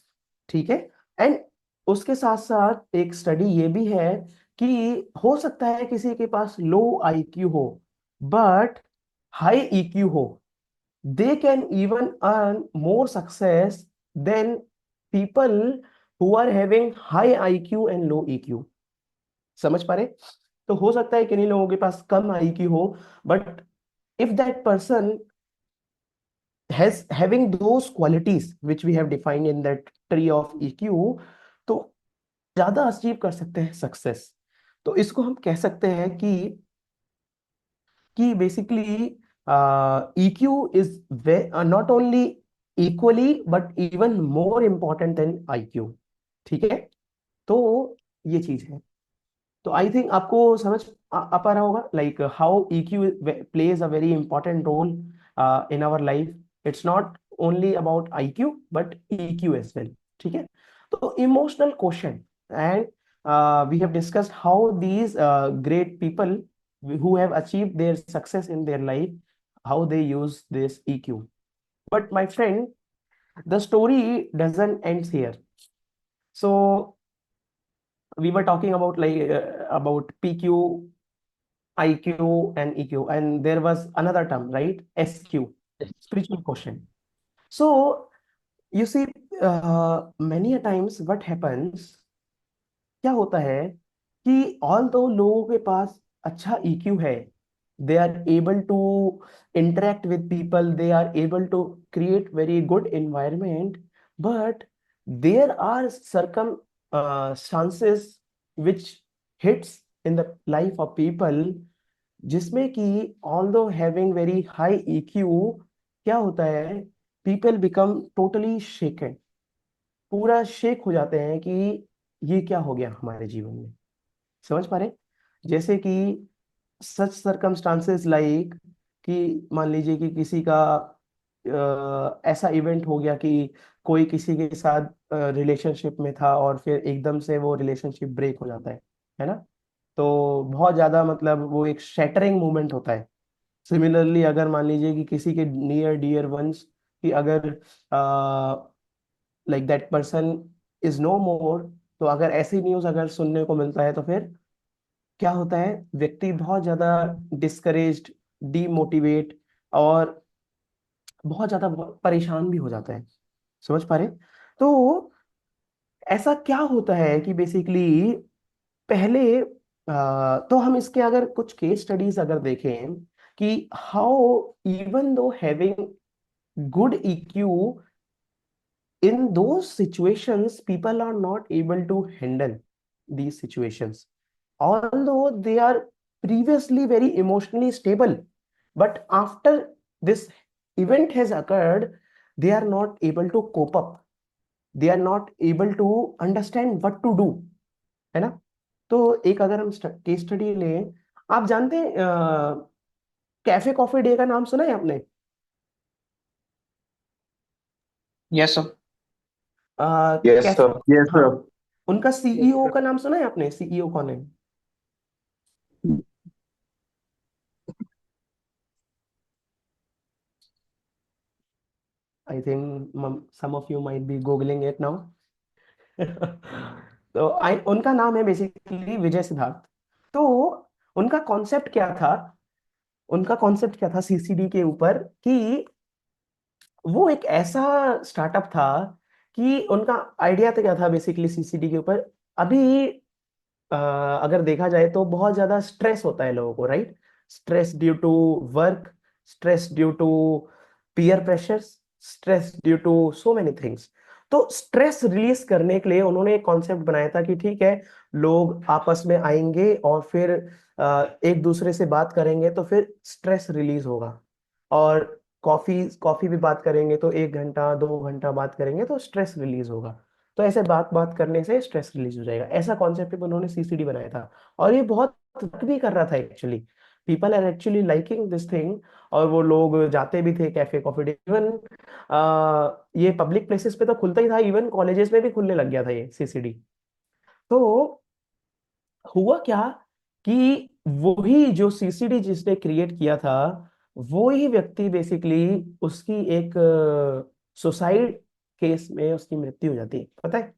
ठीक है. एंड उसके साथ साथ एक स्टडी ये भी है कि हो सकता है किसी के पास लो आईक्यू हो बट हाई ईक्यू हो, they can even earn more success than people who are having high IQ and low EQ. समझ पा रहे? तो हो सकता है किन्हीं लोगों के पास कम IQ हो, but if that person has having those qualities which we have defined in that tree of EQ, तो ज्यादा अचीव कर सकते हैं सक्सेस. तो इसको हम कह सकते हैं कि basically EQ is not only equally but even more important then IQ. ठीक है. तो ये चीज है. तो आई थिंक आपको समझ आ पा रहा होगा like how EQ plays a very important role in our life. It's not only about IQ but EQ as well. ठीक है. तो emotional question, and we have discussed how these great people who have achieved their success in their life, how they use this EQ. But my friend, the story doesn't end here. So we were talking about about PQ, IQ, and EQ, and there was another term, right? SQ, spiritual question. So you see, many a times what happens, क्या होता है कि all दो लोगों के पास अच्छा EQ है, they are able to interact with people, they are able to create very good environment, but there are circumstances which hits in the life of people, जिसमें कि although having very high EQ, क्या होता है, people become totally shaken, पूरा shake हो जाते हैं कि ये क्या हो गया हमारे जीवन में. समझ पा रहे? जैसे कि सच सर्कमस्टांसेस लाइक कि मान लीजिए कि किसी का ऐसा इवेंट हो गया कि कोई किसी के साथ रिलेशनशिप में था और फिर एकदम से वो रिलेशनशिप ब्रेक हो जाता है ना? तो बहुत ज्यादा मतलब वो एक शैटरिंग मोमेंट होता है. सिमिलरली अगर मान लीजिए कि किसी के नियर डियर वंस कि अगर like that person is no more, तो अगर ऐसी न्यूज अगर सुनने को मिलता है तो फिर क्या होता है, व्यक्ति बहुत ज्यादा डिस्करेज्ड, डीमोटिवेट और बहुत ज्यादा परेशान भी हो जाता है. समझ पा रहे? तो ऐसा क्या होता है कि बेसिकली पहले तो हम इसके अगर कुछ केस स्टडीज अगर देखें कि how even though having good EQ, in those situations people are not able to handle these situations, although they are previously very emotionally stable, but after this event has occurred they are not able to cope up, they are not able to understand what to do, है ना? तो एक अगर हम case study लें, आप जानते हैं कैफे कॉफी डे का नाम सुना है आपने? Yes sir. Yes, cafe, sir. Yes, हाँ, sir. उनका Yes, CEO sir. का नाम सुना है आपने? CEO कौन है? I think some of you might be googling it now. तो उनका नाम है बेसिकली विजय सिद्धार्थ. तो उनका कॉन्सेप्ट क्या था, उनका कॉन्सेप्ट क्या था CCD के ऊपर कि वो एक ऐसा स्टार्टअप था कि उनका आइडिया तो क्या था बेसिकली CCD के ऊपर. अभी अगर देखा जाए तो बहुत ज्यादा स्ट्रेस होता है लोगों को, right? Stress due to work, stress due to peer pressures, stress due to so many things. तो स्ट्रेस रिलीज करने के लिए उन्होंने एक कॉन्सेप्ट बनाया था कि ठीक है, लोग आपस में आएंगे और फिर एक दूसरे से बात करेंगे तो फिर स्ट्रेस रिलीज होगा। और कॉफी कॉफी भी बात करेंगे तो 1 घंटा 2 घंटा बात करेंगे तो स्ट्रेस रिलीज होगा। तो ऐसे बात बात करने से स्ट्रेस रिलीज हो जाएगा, ऐसा कॉन्सेप्ट पे उन्होंने सीसीडी बनाया था। और ये बहुत वर्क भी कर रहा था actually. People are actually liking this thing. और वो लोग जाते भी थे कैफे कॉफी डे। इवन ये पब्लिक प्लेसेस पे तो खुलता ही था, इवन कॉलेजेस में भी खुलने लग गया था ये सीसीडी। तो हुआ क्या कि वही जो सीसीडी जिसने क्रिएट किया था, वो ही व्यक्ति बेसिकली उसकी एक सुसाइड केस में उसकी मृत्यु हो जाती है, पता है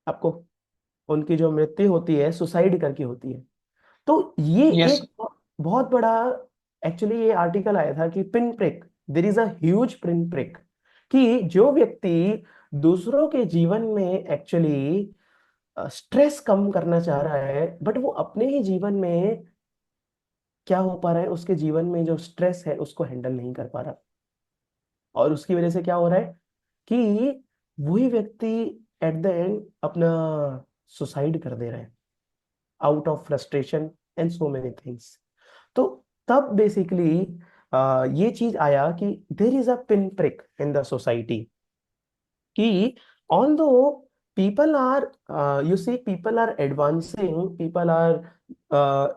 आपको? उनकी जो मृत्यु होती है सुसाइड करके होती है। तो ये यस। एक बहुत बड़ा, एक्चुअली ये आर्टिकल आया था कि pin prick, there is a huge pin prick, कि जो व्यक्ति दूसरों के जीवन में एक्चुअली स्ट्रेस कम करना चाह रहा है, बट वो अपने ही जीवन में क्या हो पा रहा है, उसके जीवन में जो स्ट्रेस है उसको हैंडल नहीं कर पा रहा। और उसकी वजह से क्या हो रहा है कि वही व्यक्ति एट द एंड अपना सुसाइड कर दे रहा है, out of frustration and so many things. तो तब बेसिकली ये चीज आया कि there is a pin prick in the society, कि although people are you see people are advancing, people are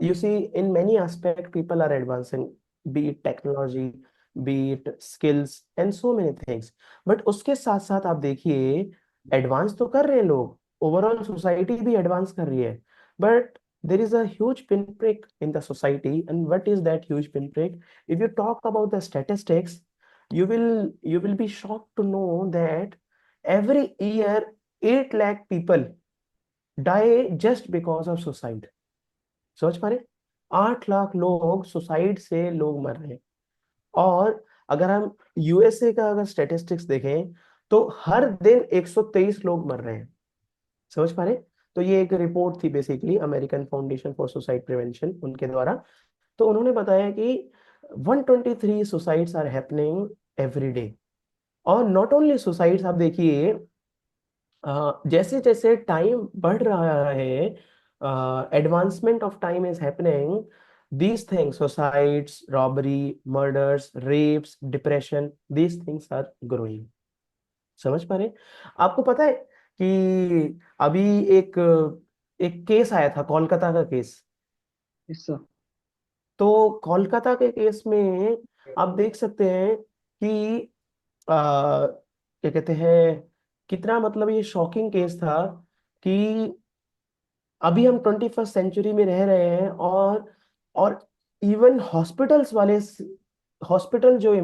you see in many aspect people are advancing, be it technology, be it skills and so many things, but उसके साथ साथ आप देखिए advance तो कर रहे हैं लोग, ओवरऑल सोसाइटी भी एडवांस कर रही है, but there is a huge pinprick in the society. And what is that huge pinprick? If you talk about the statistics, you will be shocked to know that every year 8 lakh people die just because of suicide. सोच पा रहे? 8 लाख लोग suicide से लोग मर रहे हैं। और अगर हम यूएसए का अगर स्टेटिस्टिक्स देखें तो हर दिन 123 लोग मर रहे हैं। समझ पा रहे? तो ये एक रिपोर्ट थी basically American foundation for suicide prevention उनके द्वारा। तो उन्होंने बताया कि 123 suicides are happening every day. और नॉट ओनली सुसाइड्स, आप देखिए जैसे जैसे टाइम बढ़ रहा है, advancement of time is happening, these things, suicides, robbery, murders, rapes, depression, these things are growing. समझ पा रहे हैं? आपको पता है कि अभी एक एक केस आया था, कोलकाता का केस। Yes sir. तो कोलकाता के केस में आप देख सकते हैं कि क्या कहते हैं, कितना मतलब ये शॉकिंग केस था कि अभी हम 21st सेंचुरी में रह रहे हैं। और इवन हॉस्पिटल्स वाले, हॉस्पिटल जो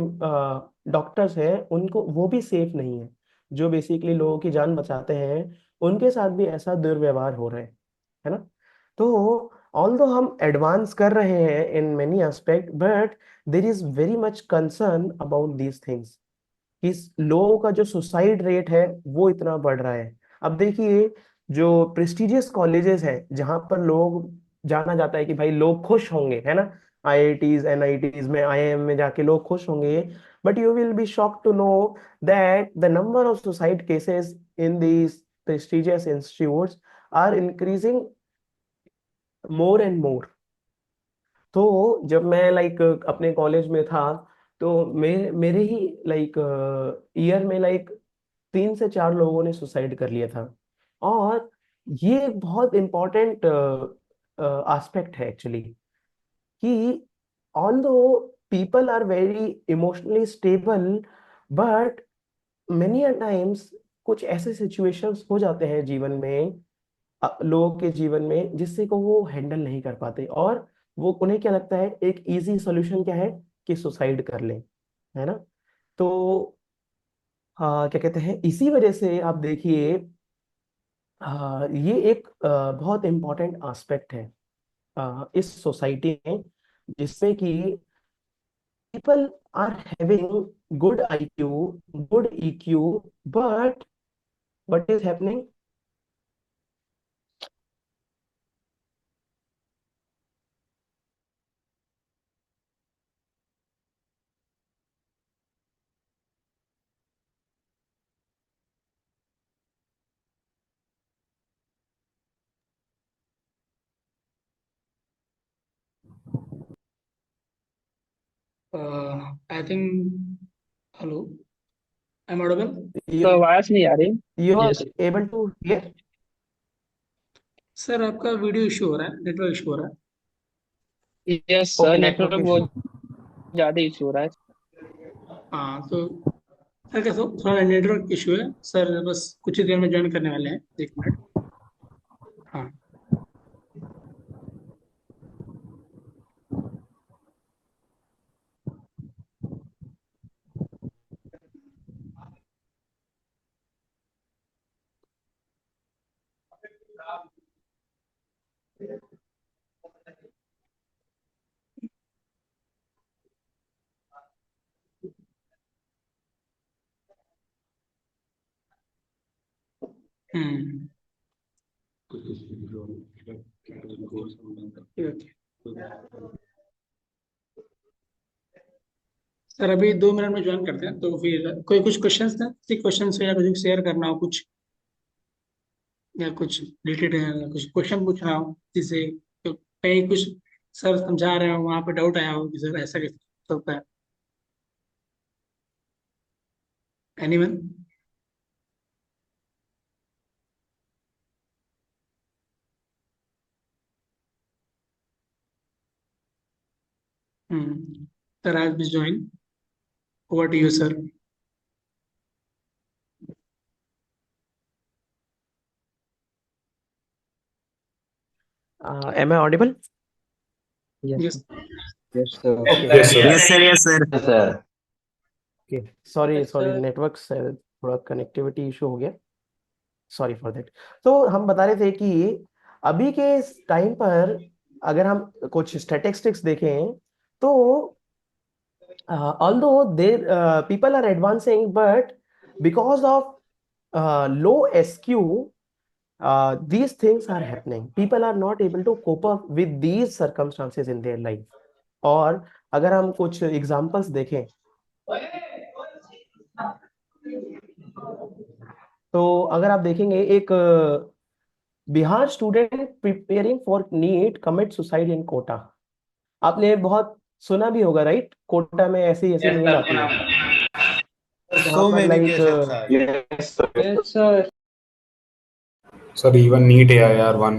डॉक्टर्स हैं उनको, वो भी सेफ नहीं है, जो बेसिकली लोगों की जान बचाते हैं उनके साथ भी ऐसा दुर्व्यवहार हो रहा है ना? तो ऑल्दो हम एडवांस कर रहे हैं in many aspect, but there is very much concern about these things, कि लोगों का जो सुसाइड रेट है वो इतना बढ़ रहा है। अब देखिए जो प्रेस्टिजियस कॉलेजेस हैं जहां पर लोग जाना जाता है कि भाई लोग खुश होंगे, है ना, आईआईटीज एनआईटीज में, आईआईएम में जाके लोग खुश होंगे, but you will be shock to know that the number of suicide cases in these prestigious institutes are increasing more and more. तो जब मैं लाइक अपने कॉलेज में था तो मेरे मेरे ही लाइक ईयर में लाइक 3 से 4 लोगों ने सुसाइड कर लिया था। और ये एक बहुत इम्पोर्टेंट एस्पेक्ट है एक्चुअली, कि although people are very emotionally stable, but many a times कुछ ऐसे सिचुएशंस हो जाते हैं जीवन में, लोगों के जीवन में, जिससे को वो हैंडल नहीं कर पाते। और वो उन्हें क्या लगता है, एक इजी सॉल्यूशन क्या है कि सुसाइड कर लें, है ना? तो क्या कहते हैं, इसी वजह से आप देखिए ये एक बहुत इम्पोर्टेंट एस्पेक्ट है इस सोसाइटी में, जिसमें कि people are having good IQ, good EQ, but what is happening, I think, hello, I'm audible? तो You आवाज नहीं आ रही। you are yes able to hear? Sir आपका वीडियो इशू हो रहा है, नेटवर्क इशू हो रहा है। Yes sir, Okay, network network बहुत issue. ज्यादा इशू हो रहा है। हाँ तो सर क्या थोड़ा नेटवर्क इशू है सर, बस कुछ ही देर में ज्वाइन करने वाले हैं, 1 मिनट। हाँ। हम्म। ठीक है। सर अभी 2 मिनट में ज्वाइन करते हैं, तो फिर कोई कुछ क्वेश्चंस था, किसी क्वेश्चन से या कुछ शेयर करना हो कुछ, या कुछ रिलेटेड है, या कुछ क्वेश्चन पूछना हो जिससे तो कहीं कुछ सर समझा रहे हो वहाँ पे डाउट आया हो कि सर ऐसा कैसे चलता है। एनीवन? सर आज भी join, over to you sir. Am I audible? Yes yes. Yes sir. Okay. Yes, sir. Yes, Yes, sir. yes, sir. Okay. Sorry, sir network से थोड़ा कनेक्टिविटी इशू हो गया, सॉरी फॉर दैट। तो हम बता रहे थे कि अभी के टाइम पर अगर हम कुछ स्टैटिस्टिक्स देखें तो although there people are advancing, but because of low SQ, these things are happening. People are not able to cope up with these circumstances in their life. और अगर हम कुछ एग्जांपल्स देखें तो अगर आप देखेंगे, एक Bihar student preparing for NEET commit suicide in Kota. आपने बहुत सुना भी होगा, राइट? कोटा में ऐसी ऐसी न्यूज आती है जहाँ So पर many like cases, sir. Yes, sir. Yes sir. Sir, even NEET AIR one.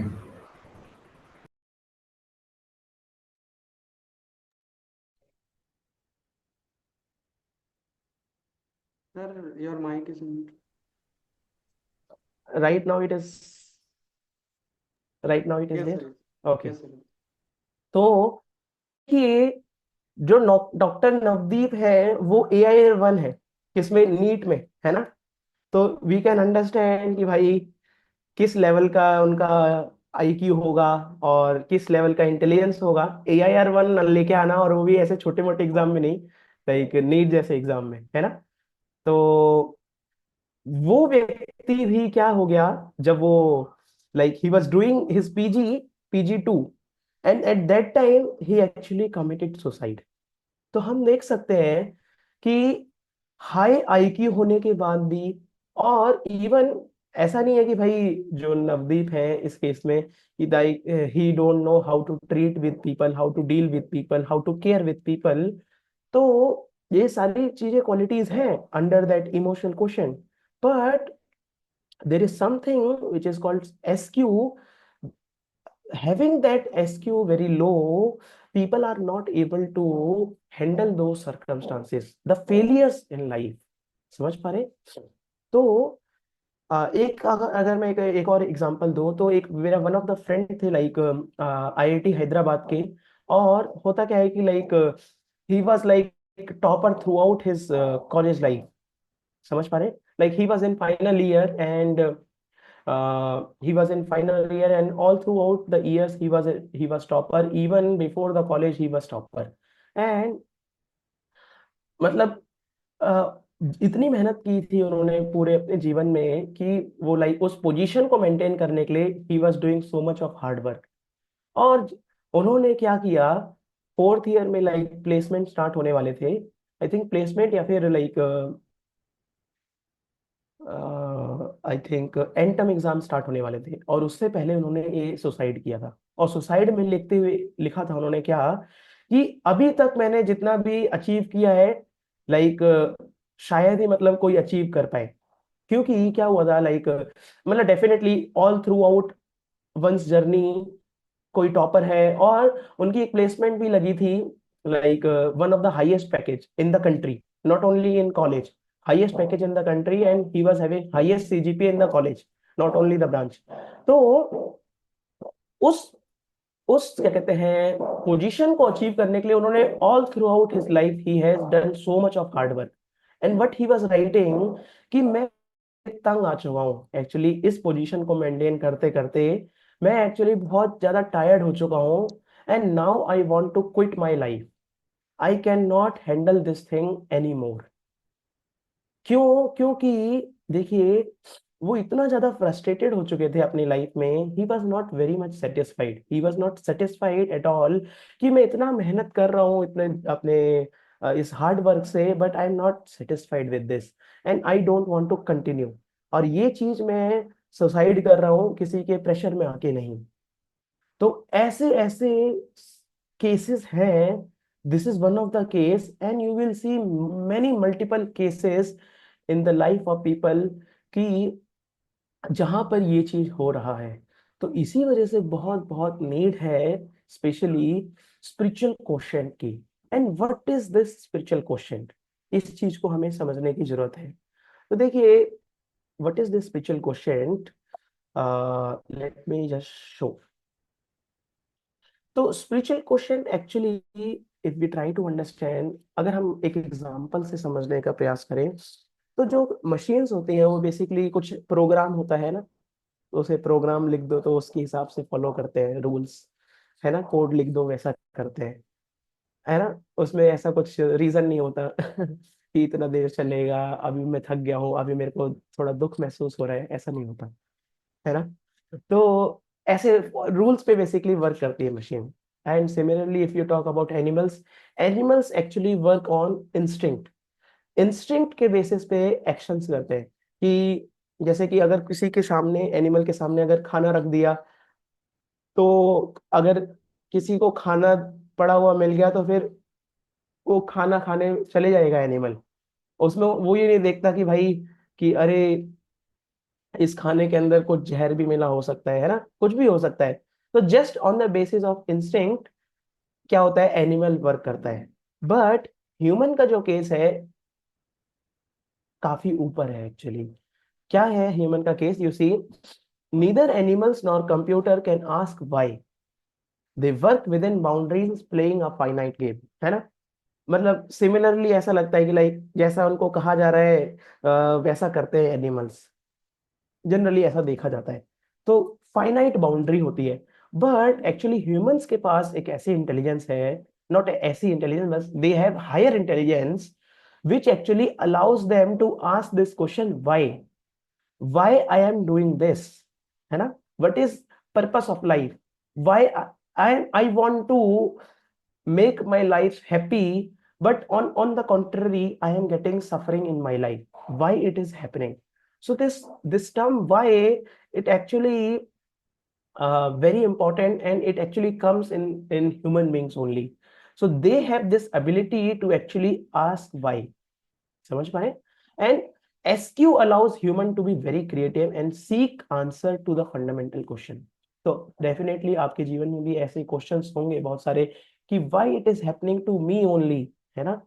Sir, your mic is mute. right now it is Yes, there. sir. Okay. Yes, sir. तो कि जो डॉक्टर नवदीप है वो AIR-1 है, किसमें? NEET में, है ना? तो वी कैन अंडरस्टैंड कि भाई किस लेवल का उनका IQ होगा और किस लेवल का इंटेलिजेंस होगा। AIR-1 लेके आना, और वो भी ऐसे छोटे मोटे एग्जाम में नहीं, लाइक नीट जैसे एग्जाम में, है ना? तो वो व्यक्ति भी क्या हो गया जब वो like he was doing his PG2, and eight that time he actually committed suicide. तो हम देख सकते हैं कि हाई IQ होने के बाद भी, और इवन ऐसा नहीं है कि भाई जो नवदीप है इस केस में कि he don't know how to treat with people, how to deal with people, how to care with people. तो ये सारी चीजें क्वालिटीज हैं under that emotional question, but there is something which is called SQ. Having that SQ very low, people are not able to handle those circumstances, the failures in life. समझ पा रहे? तो एक अगर मैं एक और एग्जांपल दूं तो एक मेरा वन ऑफ द फ्रेंड थे लाइक IIT हैदराबाद के, और होता क्या है कि like he was like topper through out his college life. समझ पा रहे? like he was in final year, and all throughout the years he was topper, even before the college he was topper, and मतलब इतनी मेहनत की थी उन्होंने पूरे अपने जीवन में कि वो लाइक उस पोजीशन को मेंटेन करने के लिए he was doing so much of hard work. और उन्होंने क्या किया, फोर्थ ईयर में लाइक प्लेसमेंट स्टार्ट होने वाले थे, आई थिंक प्लेसमेंट या फिर like I think end term exam start होने वाले थे, और उससे पहले उन्होंने ये सुसाइड किया था। और सुसाइड में लिखते हुए लिखा था उन्होंने क्या कि अभी तक मैंने जितना भी अचीव किया है, लाइक शायद ही मतलब कोई अचीव कर पाए। क्योंकि क्या हुआ था, लाइक मतलब definitely all throughout one's journey कोई टॉपर है, और उनकी एक प्लेसमेंट भी लगी थी, like one of the highest package in the country, not only in college, highest package in the country, and he was having highest CGPA in the college, not only the branch. तो उस उस क्या कहते हैं position को achieve करने के लिए उन्होंने all through out his life he has done so much of hard work. And what he was writing कि मैं तंग आ चुका हूँ एक्चुअली इस पोजीशन को मेंटेन करते करते, मैं एक्चुअली बहुत ज्यादा टायर्ड हो चुका हूँ, and now I want to quit my life, I can not handle this thing any more. क्यों? क्योंकि देखिए, वो इतना ज्यादा फ्रस्ट्रेटेड हो चुके थे अपनी लाइफ में, he was not very much satisfied, he was not satisfied at all, कि मैं इतना मेहनत कर रहा हूँ इतने अपने इस हार्ड वर्क से, but I am not satisfied with this, and I don't want to continue. और ये चीज मैं सुसाइड कर रहा हूँ किसी के प्रेशर में आके नहीं। तो ऐसे ऐसे केसेस हैं, this is one of the case, and you will see many multiple cases in the life of people कि जहां पर ये चीज हो रहा है। तो इसी वजह से बहुत बहुत नीड है स्पेशली स्पिरिचुअल क्वेश्चन की। And what is this spiritual question, इस चीज को हमें समझने की जरूरत है। तो देखिए, what is this spiritual question, let me just show. तो spiritual question actually, if we try to understand, अगर हम एक एग्जांपल से समझने का प्रयास करें, तो जो मशीन्स होती हैं वो बेसिकली कुछ प्रोग्राम होता है ना, तो उसे प्रोग्राम लिख दो तो उसके हिसाब से फॉलो करते हैं रूल्स, है ना, कोड लिख दो वैसा करते हैं, है ना। उसमें ऐसा कुछ रीजन नहीं होता कि इतना देर चलेगा, अभी मैं थक गया हूँ, अभी मेरे को थोड़ा दुख महसूस हो रहा है, ऐसा नहीं होता, है ना। तो ऐसे रूल्स पे बेसिकली वर्क करती है machine. And similarly if you talk about animals, animals actually work on instinct, instinct के बेसिस पे एक्शंस करते हैं। कि जैसे कि अगर किसी के सामने, एनिमल के सामने अगर खाना रख दिया, तो अगर किसी को खाना पड़ा हुआ मिल गया तो फिर वो खाना खाने चले जाएगा एनिमल। उसमें वो ये नहीं देखता कि भाई, कि अरे इस खाने के अंदर कुछ जहर भी मिला हो सकता है ना, कुछ भी हो सकता है। तो just on the basis of instinct क्या होता है, एनिमल वर्क करता है। बट ह्यूमन का जो केस है काफी ऊपर है एक्चुअली। क्या है ह्यूमन का case, you see, neither animals nor computer can ask why, they work within boundaries playing a finite game, है ना। मतलब सिमिलरली ऐसा लगता है कि लाइक जैसा उनको कहा जा रहा है वैसा करते हैं एनिमल्स, जनरली ऐसा देखा जाता है। तो फाइनाइट बाउंड्री होती है, बट एक्चुअली ह्यूमंस के पास एक ऐसी इंटेलिजेंस है, नॉट ऐसी इंटेलिजेंस, बस they have higher intelligence which actually allows them to ask this question, why I am doing this, है ना, what is purpose of life, why I want to make my life happy, but on the contrary I am getting suffering in my life, why it is happening. So this term why, it actually very important, and it actually comes in human beings only. So they have this ability to actually ask why, समझ पाए। And SQ allows human to be very creative and seek answer to the fundamental question. तो definitely आपके जीवन में भी ऐसे questions होंगे बहुत सारे कि why it is happening to me only, है ना,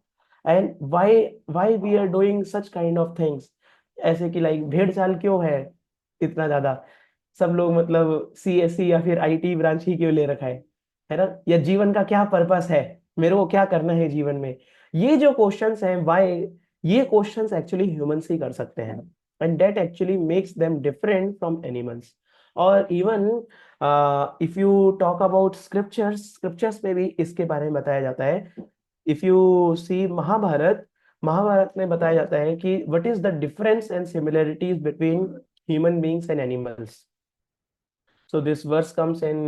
and why we are doing such kind of things. ऐसे कि लाइक भेड़ चाल क्यों है इतना ज्यादा, सब लोग मतलब सीएससी या फिर आईटी ब्रांच ही क्यों ले रखा है ना, या जीवन का क्या पर्पस है, मेरे को क्या करना है जीवन में। ये जो क्वेश्चंस हैं व्हाई, ये क्वेश्चंस एक्चुअली ह्यूमंस ही कर सकते हैं, and that actually makes them different from animals. और even if you talk about scriptures में भी इसके बारे में बताया जाता है। If you see Mahabharata, Mahabharata में बताया जाता है कि what is the difference and similarities between human beings and animals. So this verse comes in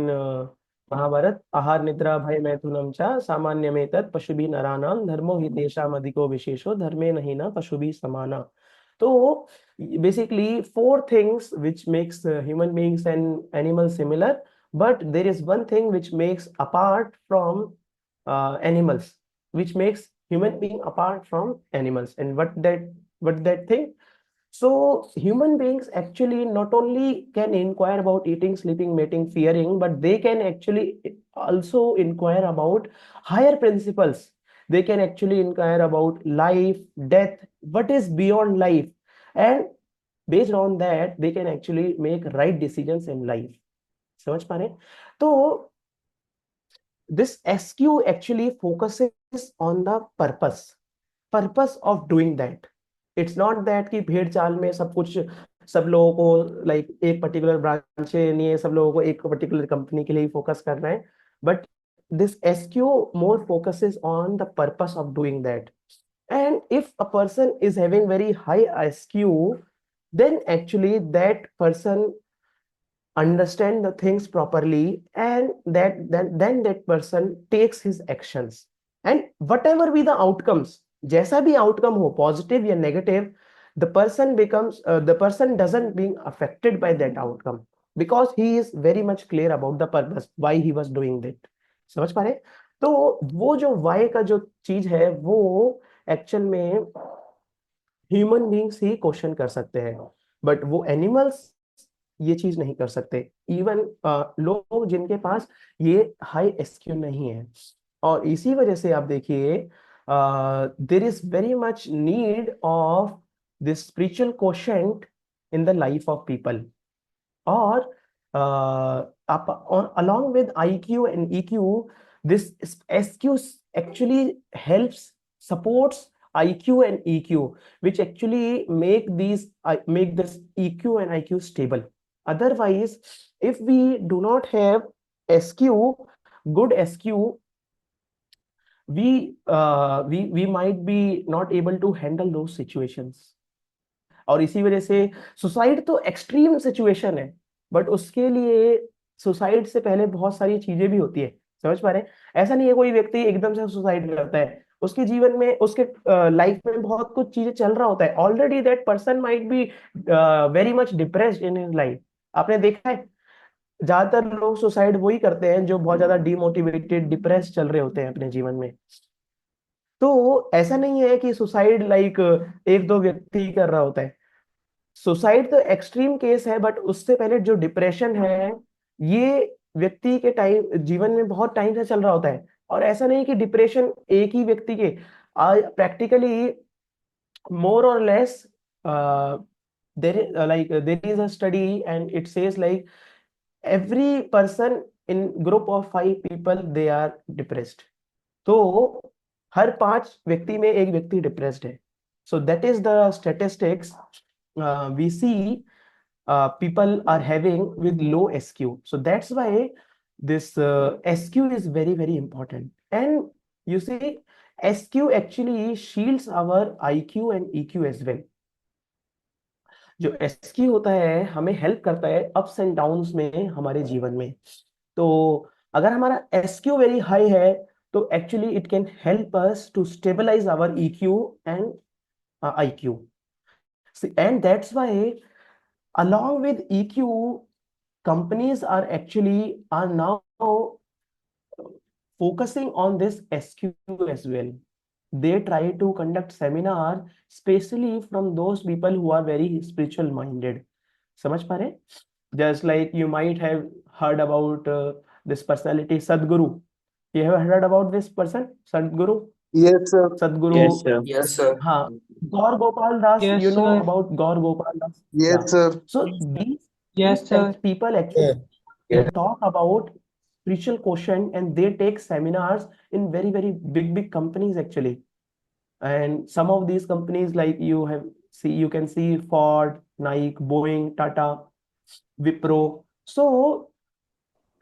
Mahabharata, आहार निद्रा भय मैथुनम च सामान्यमेतत् पशुभिः नराणां धर्मो हि तेषाम् अधिको विशेषो धर्मे नहि न पशुभिः समाना। तो basically four things which makes human beings and animals similar, but there is one thing which makes apart from animals, which makes human being apart from animals. And what that thing? So human beings actually not only can inquire about eating, sleeping, mating, fearing, but they can actually also inquire about higher principles. They can actually inquire about life, death, what is beyond life, and based on that they can actually make right decisions in life. समझ पा रहे हैं? तो this SQ actually focuses on the purpose of doing that. It's not that कि भेड़ चाल में सब कुछ सब लोगों को लाइक एक पर्टिकुलर ब्रांच से नहीं है, सब लोगों को एक पर्टिकुलर कंपनी के लिए ही फोकस करना है, but this SQ more focuses on the purpose of doing that. And if a person is having very high SQ, then actually that person understand the things properly, and then that person takes his actions, and whatever be the outcomes, जैसा भी outcome हो, positive या negative, the person doesn't being affected by that outcome, because he is very much clear about the purpose why he was doing that. समझ पा रहे? तो वो जो why का जो चीज है वो एक्चुअल में ह्यूमन बींग्स ही क्वेश्चन कर सकते हैं, बट वो एनिमल्स ये चीज नहीं कर सकते। इवन लोग जिनके पास ये हाई एसक्यू नहीं है, और इसी वजह से आप देखिए there is very much need of this spiritual quotient in the life of people. और along with IQ and EQ, this SQ actually helps, supports IQ and EQ, which actually make this EQ and IQ stable. Otherwise, if we do not have SQ, good SQ, we might be not able to handle those situations. और इसी वजह से suicide तो extreme situation है, but उसके लिए suicide से पहले बहुत सारी चीजें भी होती है। समझ पा रहे हैं? ऐसा नहीं है कोई व्यक्ति एकदम से सुसाइड करता है, उसके जीवन में, उसके लाइफ में बहुत कुछ चीजें चल रहा होता है already. That person might be very much depressed in his life. आपने देखा है ज्यादातर लोग सुसाइड वही करते हैं जो बहुत ज्यादा डिमोटिवेटेड, डिप्रेस चल रहे होते हैं अपने जीवन में। तो ऐसा नहीं है कि सुसाइड लाइक एक दो व्यक्ति कर रहा होता है। सुसाइड तो एक्सट्रीम केस है, बट उससे पहले जो डिप्रेशन है ये व्यक्ति के टाइम जीवन में बहुत टाइम से चल रहा होता है। और ऐसा नहीं कि डिप्रेशन एक ही व्यक्ति के, practically more or less there is a study and it says like every person in group of 5 people they are depressed. तो हर 5 व्यक्ति में एक व्यक्ति डिप्रेस्ड है। So that is the statistics we see people are having with low SQ. So that's why this SQ is very very important. And you see SQ actually shields our IQ and EQ as well. जो SQ होता है हमें help करता है ups and downs में हमारे जीवन में। तो अगर हमारा SQ वेरी हाई है तो actually it can help us to stabilise our EQ and IQ. And that's why along with EQ, companies are now focusing on this SQ as well. They try to conduct seminar especially from those people who are very spiritual minded. समझ पा रहे? Just like you might have heard about this personality Sadhguru. You have heard about this person Sadhguru? Yes, sir. Sadhguru. Yes, sir. Yes, sir. हाँ, Gaur Gopal Das. Yes, You know sir. about Gaur Gopal Das? Yes, Yeah. sir. So these Yes, sir. people actually they talk about spiritual quotient and they take seminars in very very big companies actually. And some of these companies like you can see Ford, Nike, Boeing, Tata, Wipro. So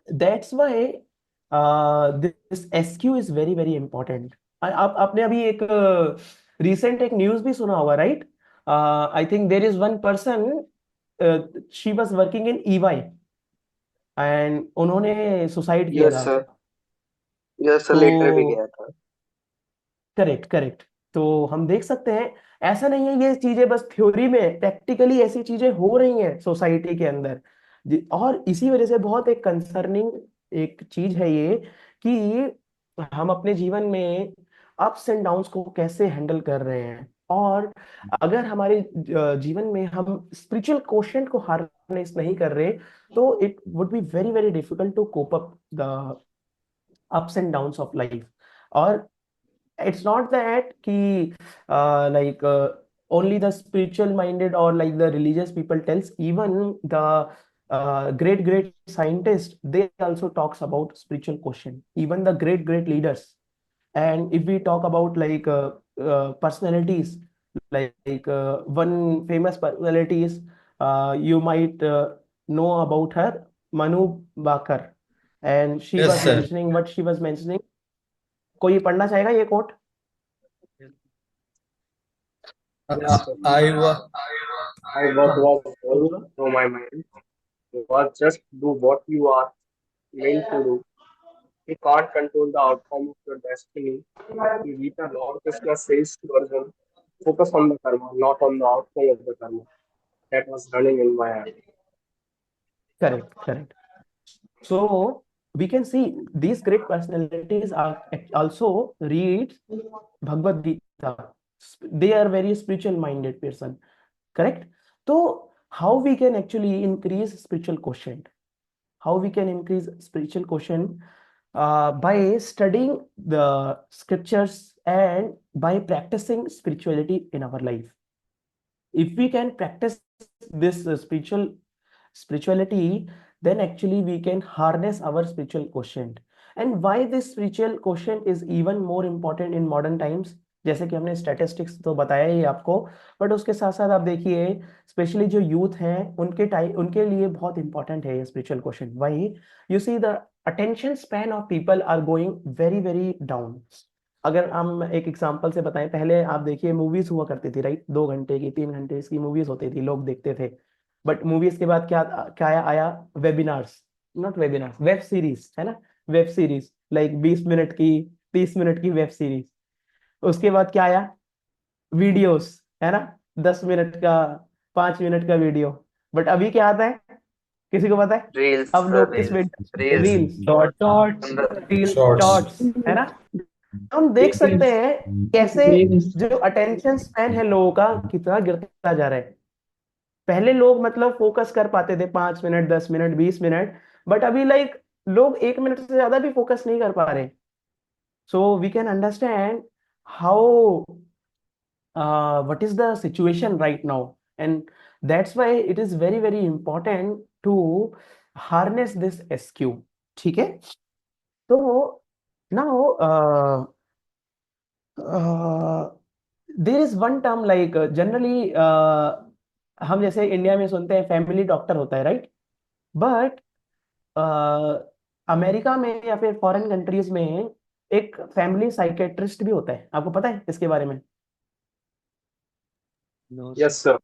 that's why this SQ is very very important. आपने अभी एक recent एक news भी सुना होगा, right? I think there is one person, she was working in EY and उन्होंने suicide किया Yes, था। sir. Yes, sir. तो लेटर भी गया था। करेक्ट। तो हम देख सकते हैं ऐसा नहीं है ये चीजें बस थ्योरी में, प्रैक्टिकली ऐसी चीजें हो रही हैं सोसाइटी के अंदर। और इसी वजह से बहुत एक कंसर्निंग एक चीज है ये कि हम अपने जीवन में अप्स एंड डाउन्स को कैसे हैंडल कर रहे हैं, और अगर हमारे जीवन में हम स्पिरिचुअल क्वोशंट को हार्नेस नहीं कर रहे, तो it would be very very difficult to cope up the ups and downs of life. Or it's not that ki like only the spiritual minded or like the religious people tells, even the great scientists, they also talks about spiritual question, even the great leaders. And if we talk about like personalities, one famous personality is, you might know about her, Manu Bakar. And she Yes, was sir. mentioning what she was mentioning. कोई पढ़ना चाहेगा ये coat? Yes, sir. What was going through my mind was just do what you are meant to do. You can't control the outcome of your destiny. Gita Lord Krishna says to Arjun, focus on the karma, not on the outcome of the karma. That was running in my head. Correct. So we can see these great personalities are also read Bhagavad Gita. They are very spiritual minded person. Correct? So how we can actually increase spiritual quotient? How we can increase spiritual quotient? By studying the scriptures and by practicing spirituality in our life. If we can practice this spirituality, then actually we can harness our spiritual quotient. And why this spiritual quotient is even more important in modern times, जैसे कि हमने statistics तो बताया ही आपको, but उसके साथ साथ आप देखिए स्पेशली जो यूथ हैं उनके लिए बहुत इंपॉर्टेंट है ये spiritual question. Why? You see the attention span of people are going very very down. अगर हम एक एग्जांपल से बताएं, पहले आप देखिए मूवीज हुआ करती थी, राइट? 2 घंटे की 3 घंटे की मूवीज होती थी, लोग देखते थे. बट मूवीज के बाद क्या क्या आया? Webinars, not webinars, web series, है ना? वेब सीरीज लाइक 20 मिनट की, 30 मिनट की वेब सीरीज. उसके बाद क्या आया? वीडियोस, है ना? 10 मिनट का, 5 मिनट का वीडियो. बट अभी क्या आता है, किसी को पता है? Reels, अब लोग किस reels. Reels, shorts reels, Shorts. Shorts, है ना? हम देख सकते हैं कैसे जो अटेंशन स्पैन है लोगों का कितना गिरता जा रहा है. पहले लोग मतलब फोकस कर पाते थे 5 मिनट, 10 मिनट, 20 मिनट, बट अभी लाइक लोग 1 मिनट से ज्यादा भी फोकस नहीं कर पा रहे. So we can understand how what is the situation right now, and that's why it is very very important to harness this SQ. ठीक है? तो now there is one term like generally हम जैसे India में सुनते हैं family doctor होता है, राइट? बट अमेरिका में या फिर फॉरेन कंट्रीज में एक फैमिली साइकेट्रिस्ट भी होता है. आपको पता है इसके बारे में? Yes, sir.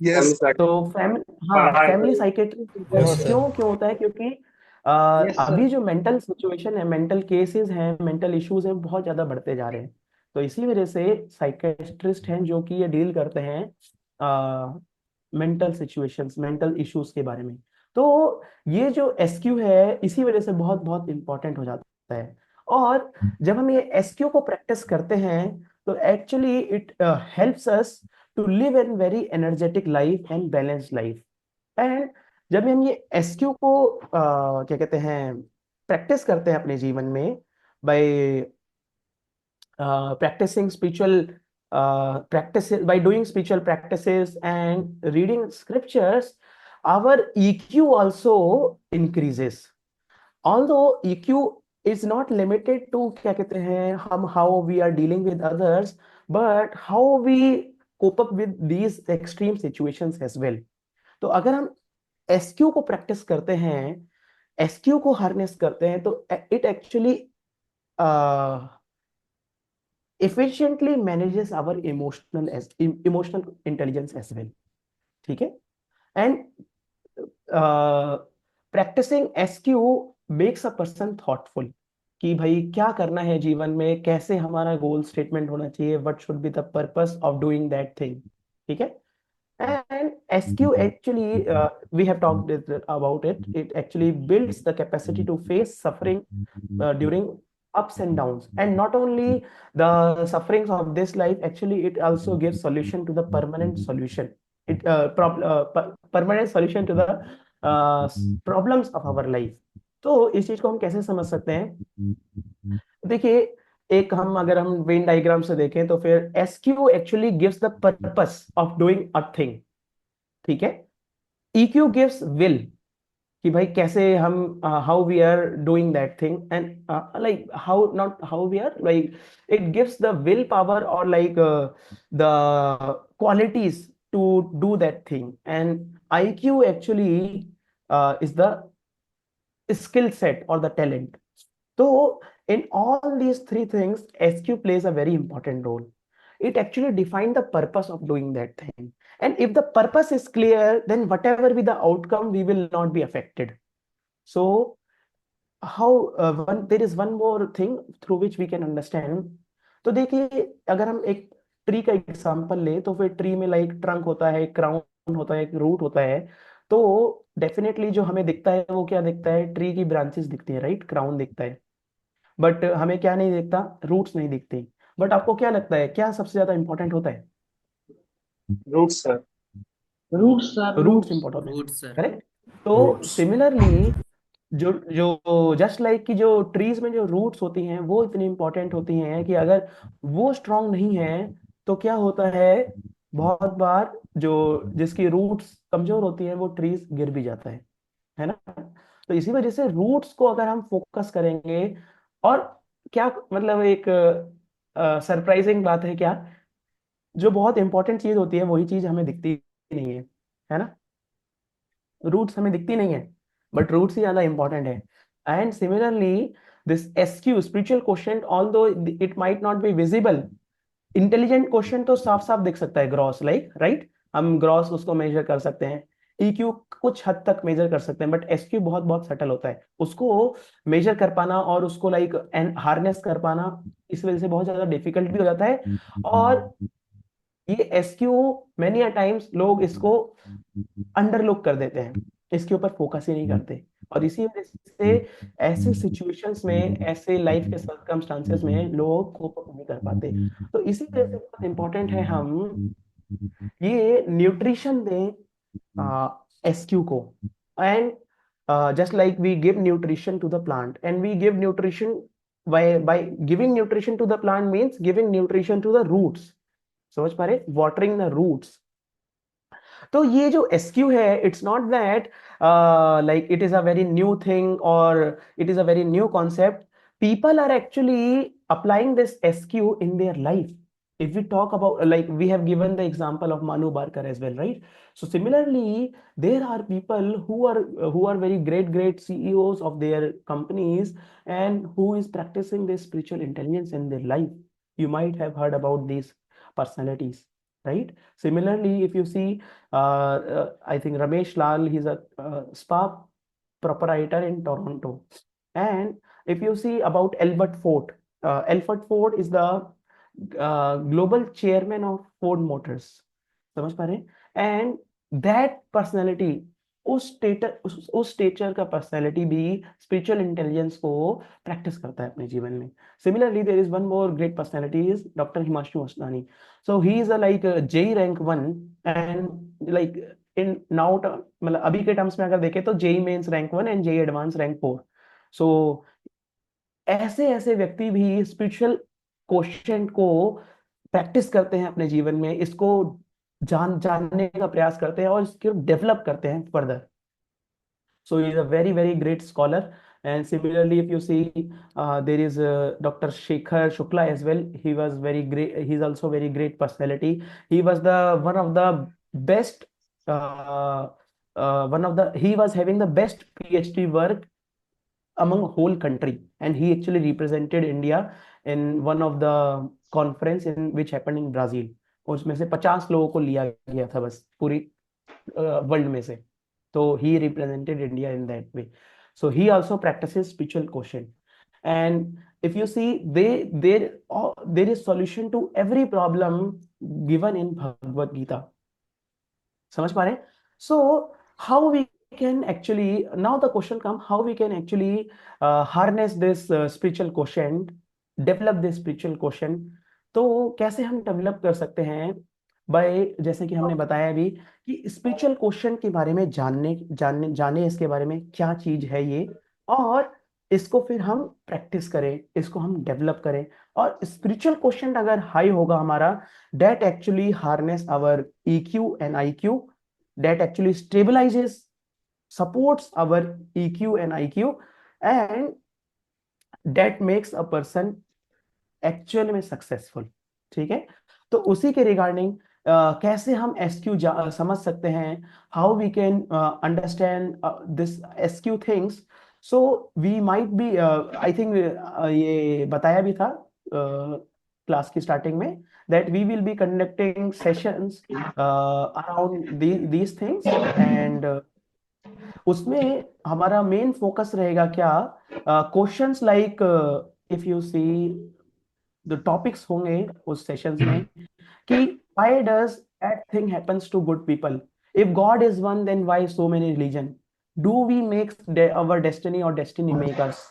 Yes. तो फैमिली साइकेट्रिस्ट क्यों होता है? क्योंकि अभी जो मेंटल सिचुएशन है, मेंटल केसेस हैं, मेंटल इश्यूज हैं, बहुत ज्यादा बढ़ते जा रहे हैं. तो इसी वजह से साइकेट्रिस्ट हैं जो कि ये डील करते हैं मेंटल सिचुएशंस, मेंटल इश्यूज के बारे में. तो ये जो एसक्यू है इसी वजह से बहुत बहुत इंपॉर्टेंट हो जाता है. और जब हम ये एसक्यू को प्रैक्टिस करते हैं तो actually it helps us to live a very energetic life and balanced life. And जब हम ये SQ को क्या कहते हैं प्रैक्टिस करते हैं अपने जीवन में by practicing spiritual practices, by doing spiritual practices and reading scriptures, our EQ also increases. Although EQ is not limited to क्या कहते हैं हम how we are dealing with others, but how we cope up with these extreme situations as well. तो अगर हम SQ को practice करते हैं, SQ को हार्नेस करते हैं, तो it actually efficiently manages our emotional intelligence as well. ठीक है? And practicing SQ makes a person thoughtful कि भाई क्या करना है जीवन में, कैसे हमारा गोल स्टेटमेंट होना चाहिए, what should be the purpose of doing that thing. ठीक है? And SQ actually we have talked about it. It actually builds the capacity to face suffering during ups and downs, and not only the sufferings of this life, actually it also gives solution to the permanent solution, permanent solution to the problems of our life. तो इस चीज को हम कैसे समझ सकते हैं? देखिए, एक हम अगर हम वेन डायग्राम से देखें तो फिर SQ actually gives the purpose of doing a thing, ठीक है? EQ गिव्स विल, कि भाई कैसे हम how we are doing that thing, and like how not how we are like it gives the will power और like the qualities to do that thing, and IQ actually is the skill set or the talent. So in all these three things, SQ plays a very important role. It actually defines the purpose of doing that thing. And if the purpose is clear, then whatever be the outcome, we will not be affected. So there is one more thing through which we can understand. तो देखिए, अगर हम एक tree का example ले तो फिर tree में लाइक ट्रंक होता है, क्राउन होता है, एक रूट होता है। तो डेफिनेटली जो हमें दिखता है वो क्या दिखता है? ट्री की ब्रांचेस दिखती है, राइट? क्राउन दिखता है, बट हमें क्या नहीं दिखता? रूट्स नहीं दिखते। बट आपको क्या लगता है, क्या सबसे ज्यादा इंपॉर्टेंट होता है? Roots sir. Roots sir, roots roots. Important है, Roots, sir. करेक्ट? तो Roots. सिमिलरली जो जो जस्ट लाइक कि जो ट्रीज में जो रूट्स होती हैं वो इतनी इंपॉर्टेंट होती हैं कि अगर वो स्ट्रांग नहीं है तो क्या होता है, बहुत बार जो जिसकी रूट्स कमजोर होती है वो ट्रीज गिर भी जाता है ना? तो इसी वजह से रूट्स को अगर हम फोकस करेंगे, और क्या मतलब एक सरप्राइजिंग बात है क्या, जो बहुत इंपॉर्टेंट चीज होती है वही चीज हमें दिखती नहीं है ना? रूट्स हमें दिखती नहीं है, बट रूट्स ही ज्यादा इंपॉर्टेंट है। And similarly this SQ spiritual question, although it might not be visible, intelligent question तो साफ साफ दिख सकता है, ग्रॉस लाइक, राइट? हम ग्रॉस उसको मेजर कर सकते हैं, EQ कुछ हद तक मेजर कर सकते हैं, बट SQ बहुत बहुत सटल होता है, उसको मेजर कर पाना और उसको लाइक हार्नेस कर पाना इस वजह से बहुत ज्यादा डिफिकल्ट भी हो जाता है। और ये SQ मेनी अ टाइम्स लोग इसको अंडरलुक कर देते हैं, इसके ऊपर फोकस ही नहीं करते, और इसी वजह से ऐसे सिचुएशंस में, ऐसे लाइफ के सर्कमस्टांसेस में लोग कोप नहीं कर पाते। तो इसी वजह से बहुत इंपॉर्टेंट है हम ये न्यूट्रिशन दें SQ को, and just like we give nutrition to the plant, and we give nutrition by giving nutrition to the plant means giving nutrition to the roots, समझ पा रहे? watering the roots. तो ये जो SQ है, it's not that like it is a very new thing और it is a very new concept. People are actually applying this SQ in their life. If we talk about, like we have given the example of Manu Barkar as well, right? So similarly, there are people who are very great CEOs of their companies, and who is practicing this spiritual intelligence in their life. You might have heard about these personalities, right? Similarly, if you see, I think Ramesh Lal, he's a spa proprietor in Toronto. And if you see about Albert Ford, Albert Ford is the global chairman of Ford Motors, समझ पा रहे हैं? And that personality, उस stature का personality भी spiritual intelligence को practice करता है अपने जीवन में. Similarly there is one more great personality is doctor Himanshu Astani. So he is a like JEE rank 1, and like in now मतलब अभी के टर्म्स में अगर देखें तो JEE mains rank 1 and JEE advance rank 4. So ऐसे ऐसे व्यक्ति भी स्पिरिचुअल क्वेश्चन को प्रैक्टिस करते हैं अपने जीवन में, इसको जानने का प्रयास करते हैं और इसको डेवलप करते हैं further. So he is a very great scholar. And similarly, if you see, there is Dr. Shekhar Shukla as well. He was very great. He's also very great personality. He was one of the best. He was having the best PhD work among whole country, and he actually represented India in one of the conference in which happened in Brazil. उसमें से 50 लोगों को लिया गया था बस पूरी world में से. So he represented India in that way. So he also practices spiritual quotient. And if you see, there is solution to every problem given in Bhagavad Gita. समझ पा रहे हैं? So how we can actually, now the question come, how we can actually harness this spiritual quotient, develop this spiritual quotient. तो कैसे हम develop कर सकते हैं, बाय जैसे कि हमने बताया अभी कि स्पिरिचुअल क्वेश्चन के बारे में जाने इसके बारे में क्या चीज है ये, और इसको फिर हम प्रैक्टिस करें, इसको हम डेवलप करें। और स्पिरिचुअल क्वेश्चन अगर हाई होगा हमारा, that actually harness our EQ and IQ, that actually stabilizes, supports our EQ and IQ, and that makes a person actual में सक्सेसफुल। ठीक है, तो उसी के रिगार्डिंग कैसे हम SQ समझ सकते हैं, how we can understand this SQ things. So we might be, I think ये बताया भी था क्लास की स्टार्टिंग में, that we will be conducting sessions around these things, and उसमें हमारा मेन फोकस रहेगा क्या, questions like, if you see the topics होंगे उस सेशंस में कि why does that thing happens to good people, if God is one then why so many religion, do we make our destiny or destiny make us,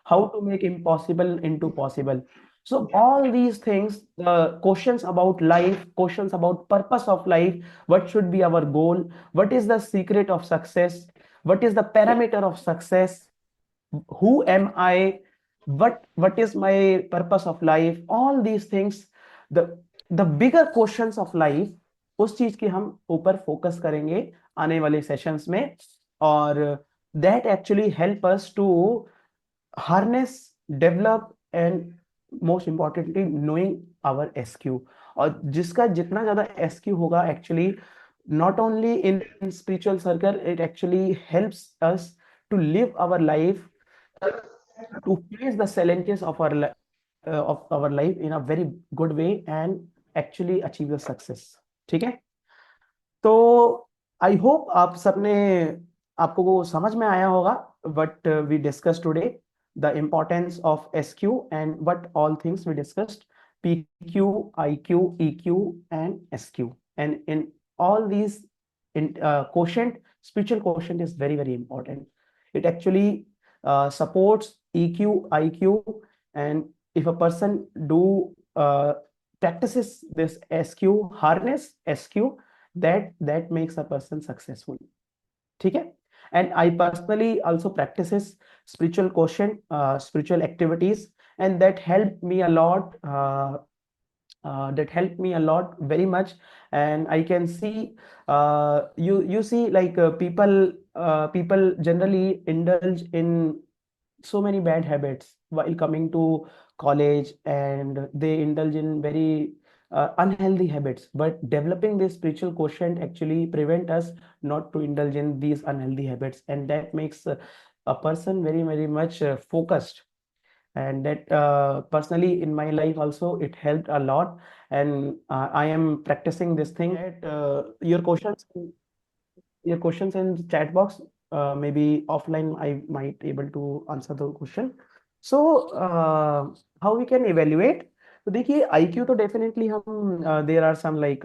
how to make impossible into possible. So all these things, the questions about life, questions about purpose of life, what should be our goal, what is the secret of success, what is the parameter of success, who am I, what is my purpose of life, all these things, the bigger questions of life, उस चीज की हम ऊपर focus करेंगे आने वाले sessions में, और that actually help us to harness, develop, and most importantly knowing our SQ. और जिसका जितना ज्यादा SQ होगा, actually not only in spiritual circle, it actually helps us to live our life, to face the challenges of our life in a very good way and actually achieve the success. ठीक है, तो I hope आप सबने, आपको वो समझ में आया होगा what we discussed today, the importance of SQ and what all things we discussed, PQ, IQ, EQ, and SQ. And in all these quotient, spiritual quotient is very, very important. It actually supports EQ, IQ, and if a person practices this SQ, harness SQ, that makes a person successful. ठीक है, and I personally also practices spiritual quotient, spiritual activities, and that helped me a lot, very much. And I can see, you see, like people generally indulge in so many bad habits while coming to college, and they indulge in very unhealthy habits, but developing this spiritual quotient actually prevent us not to indulge in these unhealthy habits, and that makes a person very, very much focused. And that personally in my life also it helped a lot, and I am practicing this thing. Your questions in chat box, maybe offline I might able to answer the question. So how we can evaluate, तो देखिए IQ तो definitely हम there are some like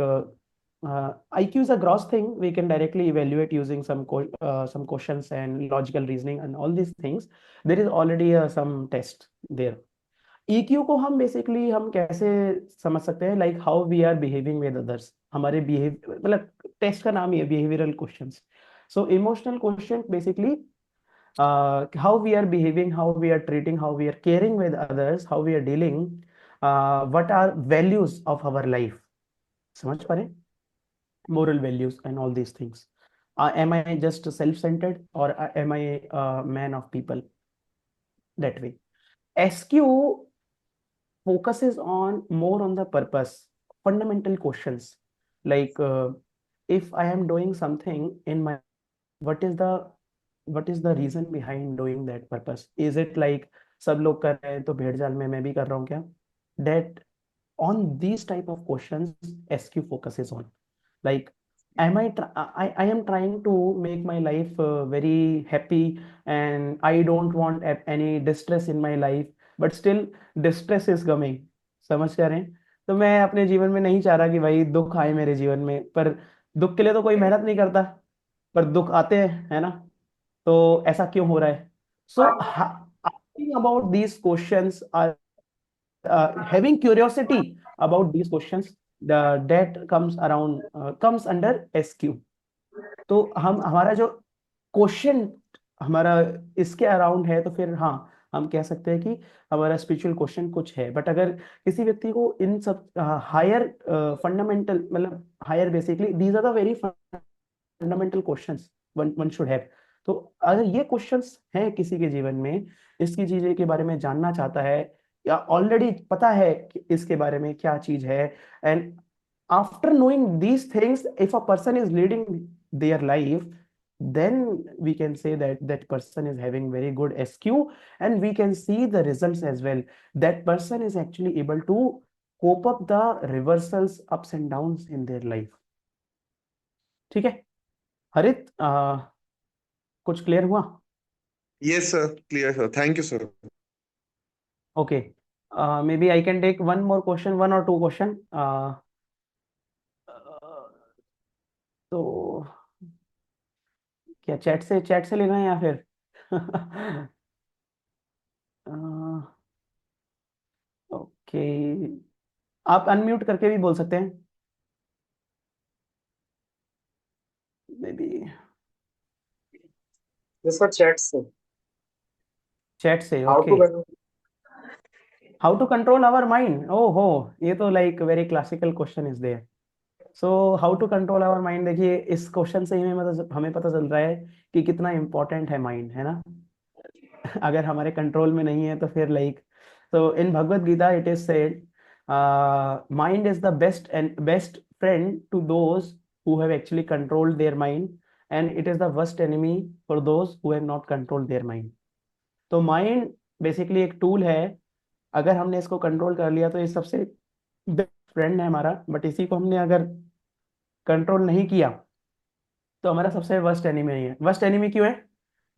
IQ is a gross thing, we can directly evaluate using some questions and logical reasoning and all these things. There is already some test there. EQ को हम basically हम कैसे समझ सकते हैं, like how we are behaving with others, हमारे behave, मतलब test का नाम ही है behavioural questions. So emotional question basically how we are behaving, how we are treating, how we are caring with others, how we are dealing, what are values of our life, समझ पा रहे, moral values and all these things. Am I just self-centered or am I a man of people? That way. SQ focuses on more on the purpose, fundamental questions, like if I am doing something in my, what is the reason behind doing that purpose? Is it like सब लोग कर रहे हैं तो भेड़ जाल में मैं भी कर रहा हूँ क्या? That on these type of questions SQ focuses on, like am I am trying to make my life very happy, and I don't want any distress in my life, but still distress is coming, समझ जा रहे हैं? तो मैं अपने जीवन में नहीं चाह रहा कि भाई दुख आए मेरे जीवन में, पर दुख के लिए तो कोई मेहनत नहीं करता, पर दुख आते हैं, है ना? तो ऐसा क्यों हो रहा है? सो asking about these questions are having curiosity about these questions, that comes around comes under SQ. तो हमारा जो क्वेश्चन हमारा इसके अराउंड है, तो फिर हाँ, हम कह सकते हैं कि हमारा स्पिरिचुअल क्वेश्चन कुछ है। बट अगर किसी व्यक्ति को इन सब हायर फंडामेंटल, मतलब higher, basically these are the very fundamental questions one should have. तो अगर ये क्वेश्चंस हैं किसी के जीवन में, इसकी चीजें के बारे में जानना चाहता है, या ऑलरेडी पता है कि इसके बारे में क्या चीज है, and after knowing these things, if a person is leading their life, then we can say that that person is having very good SQ, and we can see the results as well. That person is actually able to cope up the reversals, ups and downs in their life. ठीक है हरित, कुछ clear हुआ? Yes, sir. Clear, sir. Thank you, sir. Okay, maybe I can take one more question, one or two question. तो क्या chat से लेना है या फिर ओके, आप अनम्यूट करके भी बोल सकते हैं मे बी। सर चैट से okay. How to control our mind? ओहो, ये तो like very classical question is there. So how to control our mind, देखिए इस क्वेश्चन से ही हमें पता चल रहा है कि कितना इम्पोर्टेंट है माइंड, है ना? अगर हमारे कंट्रोल में नहीं है तो फिर like, so in Bhagavad Gita it is said, mind is the best friend to those who have actually controlled their mind, and it is the worst enemy for those who have not controlled their mind. तो mind basically एक tool है, अगर हमने इसको control कर लिया तो ये सबसे बेस्ट फ्रेंड है हमारा, बट इसी को हमने अगर कंट्रोल नहीं किया तो हमारा सबसे वर्स्ट एनिमी नहीं है। वर्स्ट एनिमी क्यों है?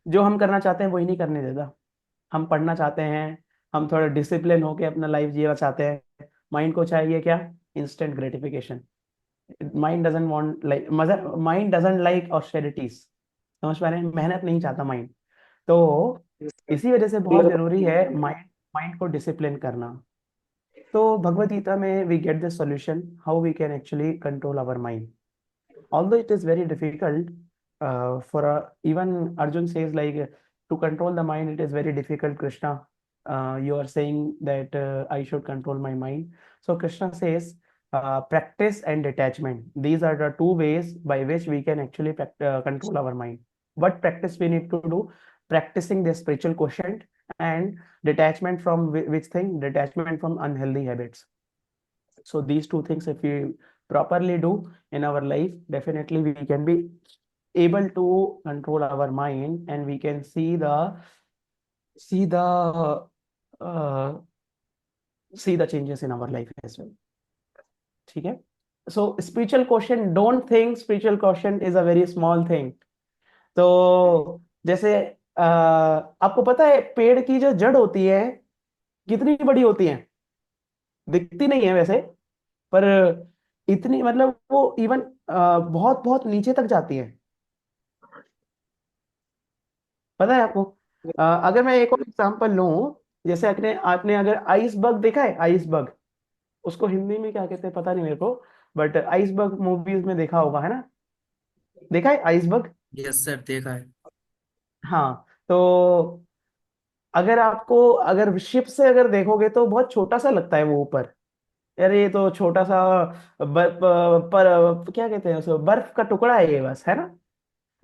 जो हम करना चाहते हैं वही नहीं करने देता। हम पढ़ना चाहते हैं, हम थोड़ा डिसिप्लिन होके अपना लाइफ जीना चाहते हैं, माइंड को चाहिए क्या? Instant gratification. Mind doesn't want like mind doesn't like austerities, समझ पा रहे हैं? मेहनत नहीं चाहता माइंड। तो इसी वजह से बहुत जरूरी है माइंड को डिसिप्लिन करना। तो भगवद गीता में we get the solution how we can actually control our mind, although it is very difficult even Arjun says like to control the mind it is very difficult, Krishna. You are saying that I should control my mind. So Krishna says practice and detachment, these are the two ways by which we can actually control our mind. What practice we need to do? Practicing the spiritual quotient, and detachment from which thing? Detachment from unhealthy habits. So these two things if we properly do in our life, definitely we can be able to control our mind, and we can see the changes in our life as well. ठीक है? So spiritual quotient, don't think spiritual quotient is a very small thing. तो जैसे आपको पता है पेड़ की जो जड़ होती है कितनी बड़ी होती है? दिखती नहीं है वैसे, पर इतनी, मतलब वो इवन बहुत बहुत नीचे तक जाती है, पता है आपको? अगर मैं एक और एग्जांपल लूं, जैसे आपने अगर आइसबर्ग देखा है, आइसबर्ग, उसको हिंदी में क्या कहते हैं पता नहीं मेरे को, बट आइसबर्ग मूवीज में देखा होगा, है ना? देखा है आइसबर्ग? यस सर, देखा है। हाँ, तो अगर शिप से अगर देखोगे तो बहुत छोटा सा लगता है वो ऊपर, अरे ये तो छोटा सा बर्फ, पर क्या कहते हैं उसको, बर्फ का टुकड़ा है ये बस, है ना?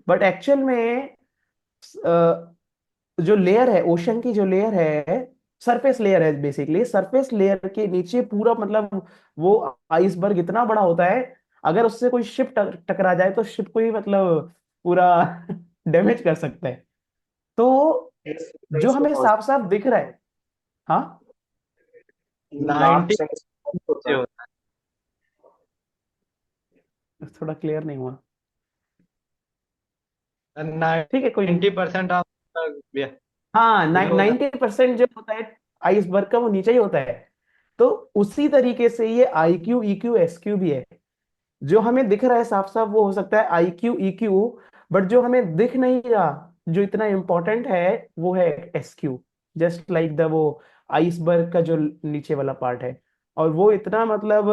बट एक्चुअल में जो लेयर है, ओशन की जो लेयर है, सरफेस लेयर है, बेसिकली सरफेस लेयर के नीचे पूरा, मतलब वो आइसबर्ग इतना बड़ा होता है, अगर उससे कोई शिप टकरा जाए तो शिप को ही मतलब पूरा डैमेज कर सकता है। तो जो हमें साफ साफ दिख रहा है, हाँ 90 थोड़ा क्लियर नहीं हुआ, 90% ठीक है कोई नहीं। 90% ऑफ हाँ 90% जो होता है आइसबर्ग का वो नीचे ही होता है। तो उसी तरीके से ये IQ EQ SQ भी है, जो हमें दिख रहा है साफ साफ वो हो सकता है IQ EQ बट जो हमें दिख नहीं रहा, जो इतना इम्पोर्टेंट है, वो है एसक्यू। जस्ट लाइक द वो आइसबर्ग का जो नीचे वाला पार्ट है, और वो इतना मतलब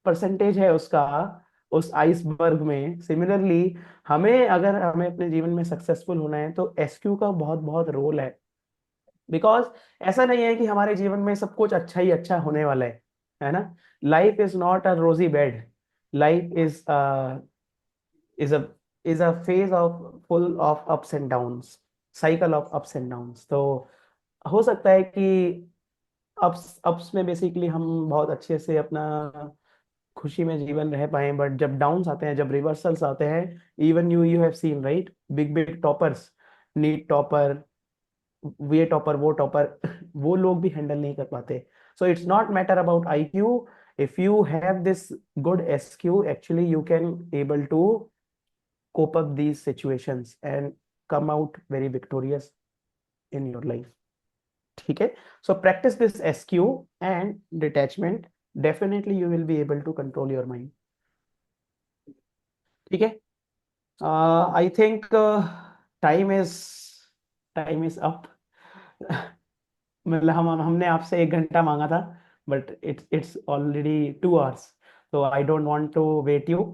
परसेंटेज है उसका उस आइसबर्ग में। सिमिलरली हमें, अगर हमें अपने जीवन में सक्सेसफुल होना है तो एसक्यू का बहुत बहुत रोल है। बिकॉज ऐसा नहीं है कि हमारे जीवन में सब कुछ अच्छा ही अच्छा होने वाला है ना। लाइफ इज नॉट अ रोजी bed. Life is a is a phase of full of ups and downs, cycle of ups and downs. तो हो सकता है कि अप्स अप्स में बेसिकली हम बहुत अच्छे से अपना खुशी में जीवन रह पाए, बट जब डाउन्स आते हैं, जब रिवर्सल्स आते हैं, even you you have seen right, big big toppers, NEET topper, ये टॉपर, वो टॉपर, वो लोग भी हैंडल नहीं कर पाते। So it's not matter about IQ. If you have this good SQ, actually you can able to cope up these situations and come out very victorious in your life. ठीक है? So practice this SQ and detachment. Definitely you will be able to control your mind. ठीक है? I think time is up. मतलब हमने आपसे 1 घंटा मांगा था, but it's already 2 hours. So I don't want to wait you.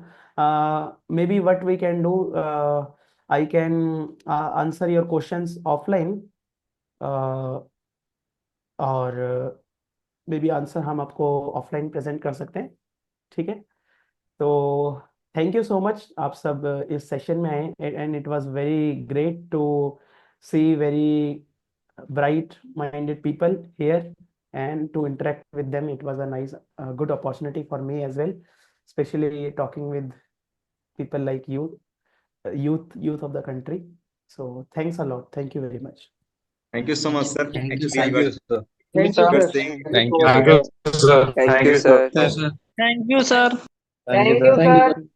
Maybe what we can do, I can answer your questions offline, और may be answer हम आपको ऑफलाइन प्रेजेंट कर सकते हैं। ठीक है? तो थैंक यू सो मच, आप सब इस सेशन में आए, and it was very great to see very bright minded people here and to interact with them. It was a nice good opportunity for me as well, especially talking with people like you, youth of the country. So thanks a lot, thank you very much. Thank you so much, sir. Thank you, Actually, sir. you Thank you, sir. Thank were you, sir. saying Thank you. Thank you, sir. Thank you, sir. Yes, sir. Thank you, sir. Thank you, Thank you, sir. Thank you, sir. sir.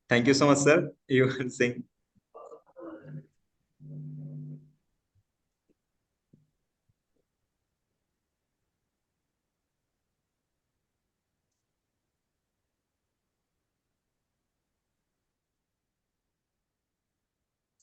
thank you so much, sir. You were saying